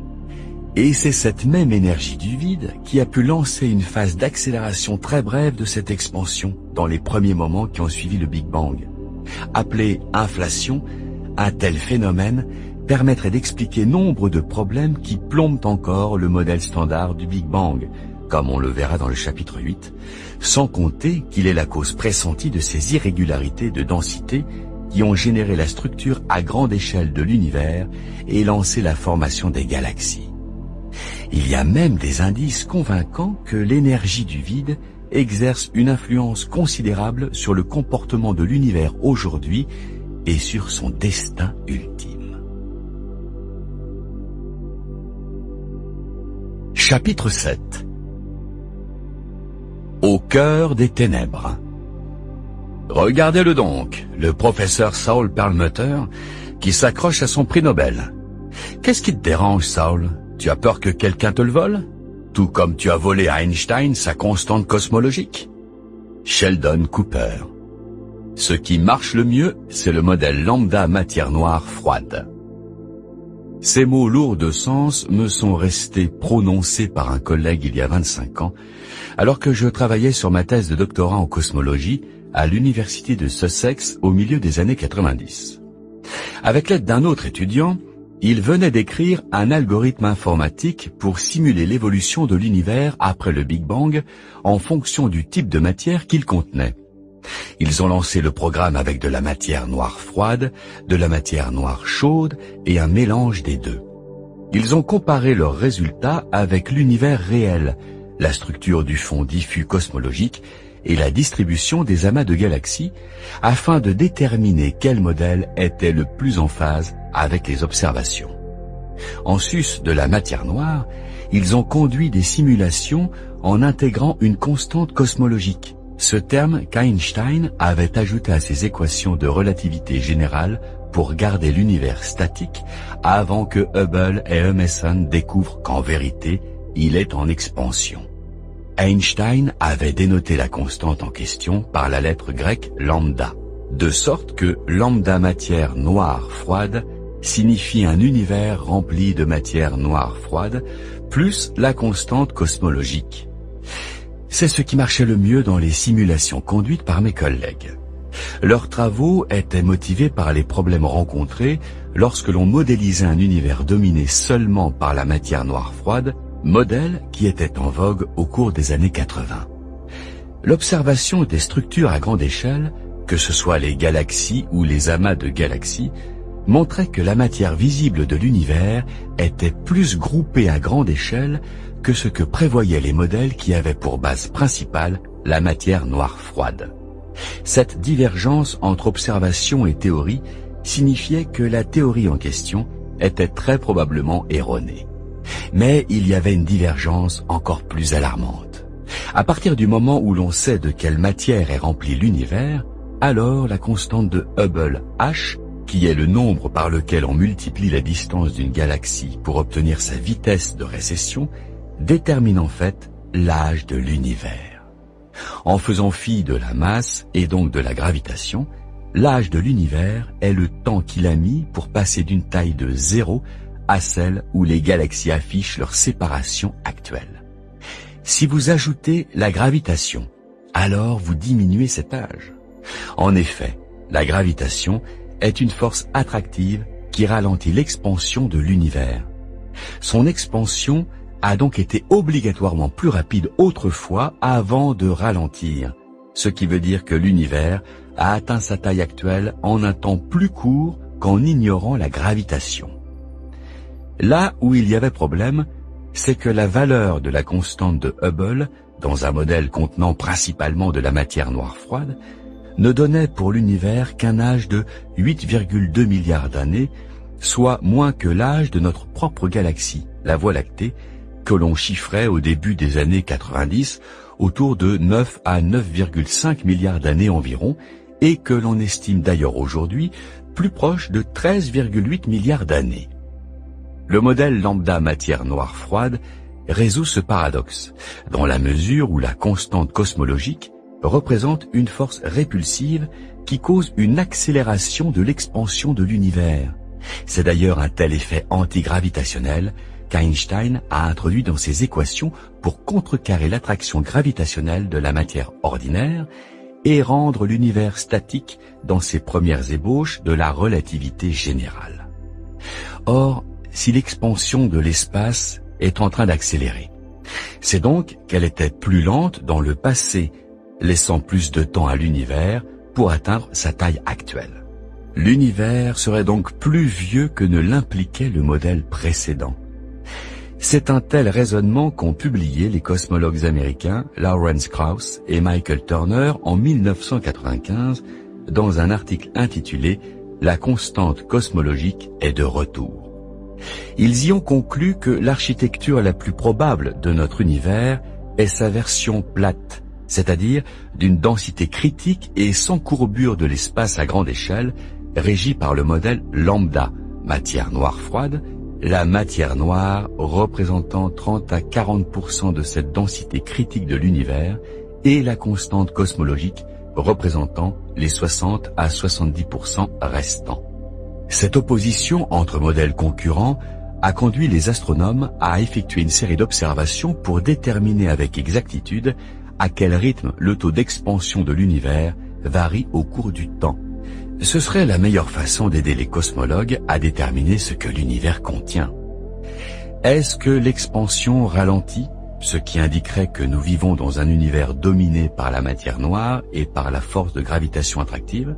Et c'est cette même énergie du vide qui a pu lancer une phase d'accélération très brève de cette expansion dans les premiers moments qui ont suivi le Big Bang. Appelée inflation, un tel phénomène permettrait d'expliquer nombre de problèmes qui plombent encore le modèle standard du Big Bang, comme on le verra dans le chapitre 8, sans compter qu'il est la cause pressentie de ces irrégularités de densité qui ont généré la structure à grande échelle de l'univers et lancé la formation des galaxies. Il y a même des indices convaincants que l'énergie du vide exerce une influence considérable sur le comportement de l'univers aujourd'hui et sur son destin ultime. Chapitre 7. Au cœur des ténèbres. Regardez-le donc, le professeur Saul Perlmutter, qui s'accroche à son prix Nobel. Qu'est-ce qui te dérange, Saul? Tu as peur que quelqu'un te le vole? Tout comme tu as volé à Einstein sa constante cosmologique? Sheldon Cooper. Ce qui marche le mieux, c'est le modèle lambda matière noire froide. Ces mots lourds de sens me sont restés prononcés par un collègue il y a 25 ans, alors que je travaillais sur ma thèse de doctorat en cosmologie à l'université de Sussex au milieu des années 90. Avec l'aide d'un autre étudiant, il venait d'écrire un algorithme informatique pour simuler l'évolution de l'univers après le Big Bang en fonction du type de matière qu'il contenait. Ils ont lancé le programme avec de la matière noire froide, de la matière noire chaude et un mélange des deux. Ils ont comparé leurs résultats avec l'univers réel, la structure du fond diffus cosmologique et la distribution des amas de galaxies, afin de déterminer quel modèle était le plus en phase avec les observations. En sus de la matière noire, ils ont conduit des simulations en intégrant une constante cosmologique, ce terme qu'Einstein avait ajouté à ses équations de relativité générale pour garder l'univers statique avant que Hubble et Emerson découvrent qu'en vérité, il est en expansion. Einstein avait dénoté la constante en question par la lettre grecque lambda, de sorte que lambda matière noire froide signifie un univers rempli de matière noire froide plus la constante cosmologique. C'est ce qui marchait le mieux dans les simulations conduites par mes collègues. Leurs travaux étaient motivés par les problèmes rencontrés lorsque l'on modélisait un univers dominé seulement par la matière noire froide, modèle qui était en vogue au cours des années 80. L'observation des structures à grande échelle, que ce soit les galaxies ou les amas de galaxies, montrait que la matière visible de l'univers était plus groupée à grande échelle que ce que prévoyaient les modèles qui avaient pour base principale la matière noire froide. Cette divergence entre observation et théorie signifiait que la théorie en question était très probablement erronée. Mais il y avait une divergence encore plus alarmante. À partir du moment où l'on sait de quelle matière est rempli l'univers, alors la constante de Hubble H, qui est le nombre par lequel on multiplie la distance d'une galaxie pour obtenir sa vitesse de récession, détermine en fait l'âge de l'univers. En faisant fi de la masse et donc de la gravitation, l'âge de l'univers est le temps qu'il a mis pour passer d'une taille de 0 à celle où les galaxies affichent leur séparation actuelle. Si vous ajoutez la gravitation, alors vous diminuez cet âge. En effet, la gravitation est une force attractive qui ralentit l'expansion de l'univers. Son expansion a donc été obligatoirement plus rapide autrefois avant de ralentir, ce qui veut dire que l'univers a atteint sa taille actuelle en un temps plus court qu'en ignorant la gravitation. Là où il y avait problème, c'est que la valeur de la constante de Hubble, dans un modèle contenant principalement de la matière noire froide, ne donnait pour l'univers qu'un âge de 8,2 milliards d'années, soit moins que l'âge de notre propre galaxie, la Voie lactée, que l'on chiffrait au début des années 90 autour de 9 à 9,5 milliards d'années environ, et que l'on estime d'ailleurs aujourd'hui plus proche de 13,8 milliards d'années. Le modèle lambda matière noire froide résout ce paradoxe, dans la mesure où la constante cosmologique représente une force répulsive qui cause une accélération de l'expansion de l'univers. C'est d'ailleurs un tel effet antigravitationnel qu'Einstein a introduit dans ses équations pour contrecarrer l'attraction gravitationnelle de la matière ordinaire et rendre l'univers statique dans ses premières ébauches de la relativité générale. Or, si l'expansion de l'espace est en train d'accélérer, c'est donc qu'elle était plus lente dans le passé, laissant plus de temps à l'univers pour atteindre sa taille actuelle. L'univers serait donc plus vieux que ne l'impliquait le modèle précédent. C'est un tel raisonnement qu'ont publié les cosmologues américains Lawrence Krauss et Michael Turner en 1995 dans un article intitulé « La constante cosmologique est de retour ». Ils y ont conclu que l'architecture la plus probable de notre univers est sa version plate, c'est-à-dire d'une densité critique et sans courbure de l'espace à grande échelle, régie par le modèle lambda, matière noire froide, la matière noire représentant 30 à 40% de cette densité critique de l'univers et la constante cosmologique représentant les 60 à 70% restants. Cette opposition entre modèles concurrents a conduit les astronomes à effectuer une série d'observations pour déterminer avec exactitude à quel rythme le taux d'expansion de l'univers varie au cours du temps. Ce serait la meilleure façon d'aider les cosmologues à déterminer ce que l'univers contient. Est-ce que l'expansion ralentit, ce qui indiquerait que nous vivons dans un univers dominé par la matière noire et par la force de gravitation attractive?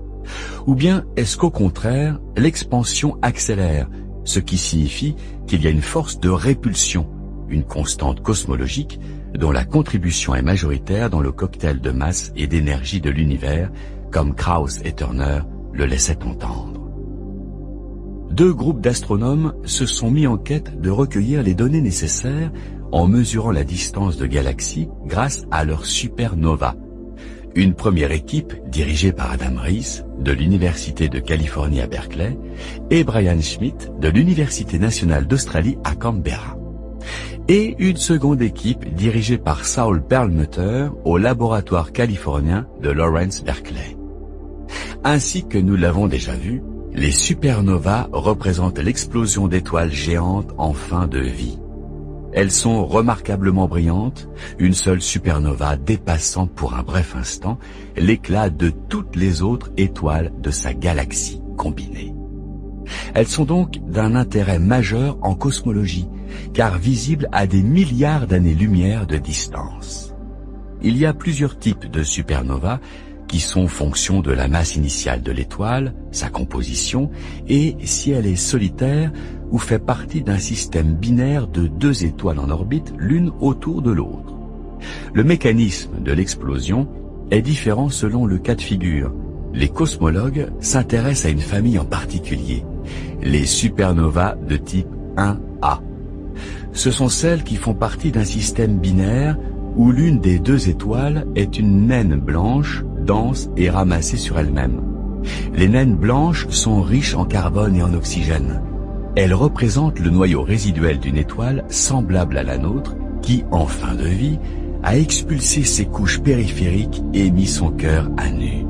Ou bien est-ce qu'au contraire, l'expansion accélère, ce qui signifie qu'il y a une force de répulsion, une constante cosmologique dont la contribution est majoritaire dans le cocktail de masse et d'énergie de l'univers, comme Krauss et Turner le laissaient entendre. Deux groupes d'astronomes se sont mis en quête de recueillir les données nécessaires en mesurant la distance de galaxies grâce à leur supernova. Une première équipe dirigée par Adam Rees de l'Université de Californie à Berkeley et Brian Schmidt de l'Université nationale d'Australie à Canberra. Et une seconde équipe dirigée par Saul Perlmutter au laboratoire californien de Lawrence Berkeley. Ainsi que nous l'avons déjà vu, les supernovas représentent l'explosion d'étoiles géantes en fin de vie. Elles sont remarquablement brillantes, une seule supernova dépassant pour un bref instant l'éclat de toutes les autres étoiles de sa galaxie combinée. Elles sont donc d'un intérêt majeur en cosmologie, car visibles à des milliards d'années-lumière de distance. Il y a plusieurs types de supernovas qui sont fonction de la masse initiale de l'étoile, sa composition, et si elle est solitaire ou fait partie d'un système binaire de deux étoiles en orbite l'une autour de l'autre. Le mécanisme de l'explosion est différent selon le cas de figure. Les cosmologues s'intéressent à une famille en particulier, les supernovas de type 1A. Ce sont celles qui font partie d'un système binaire où l'une des deux étoiles est une naine blanche, dense et ramassée sur elle-même. Les naines blanches sont riches en carbone et en oxygène. Elles représentent le noyau résiduel d'une étoile semblable à la nôtre qui, en fin de vie, a expulsé ses couches périphériques et mis son cœur à nu.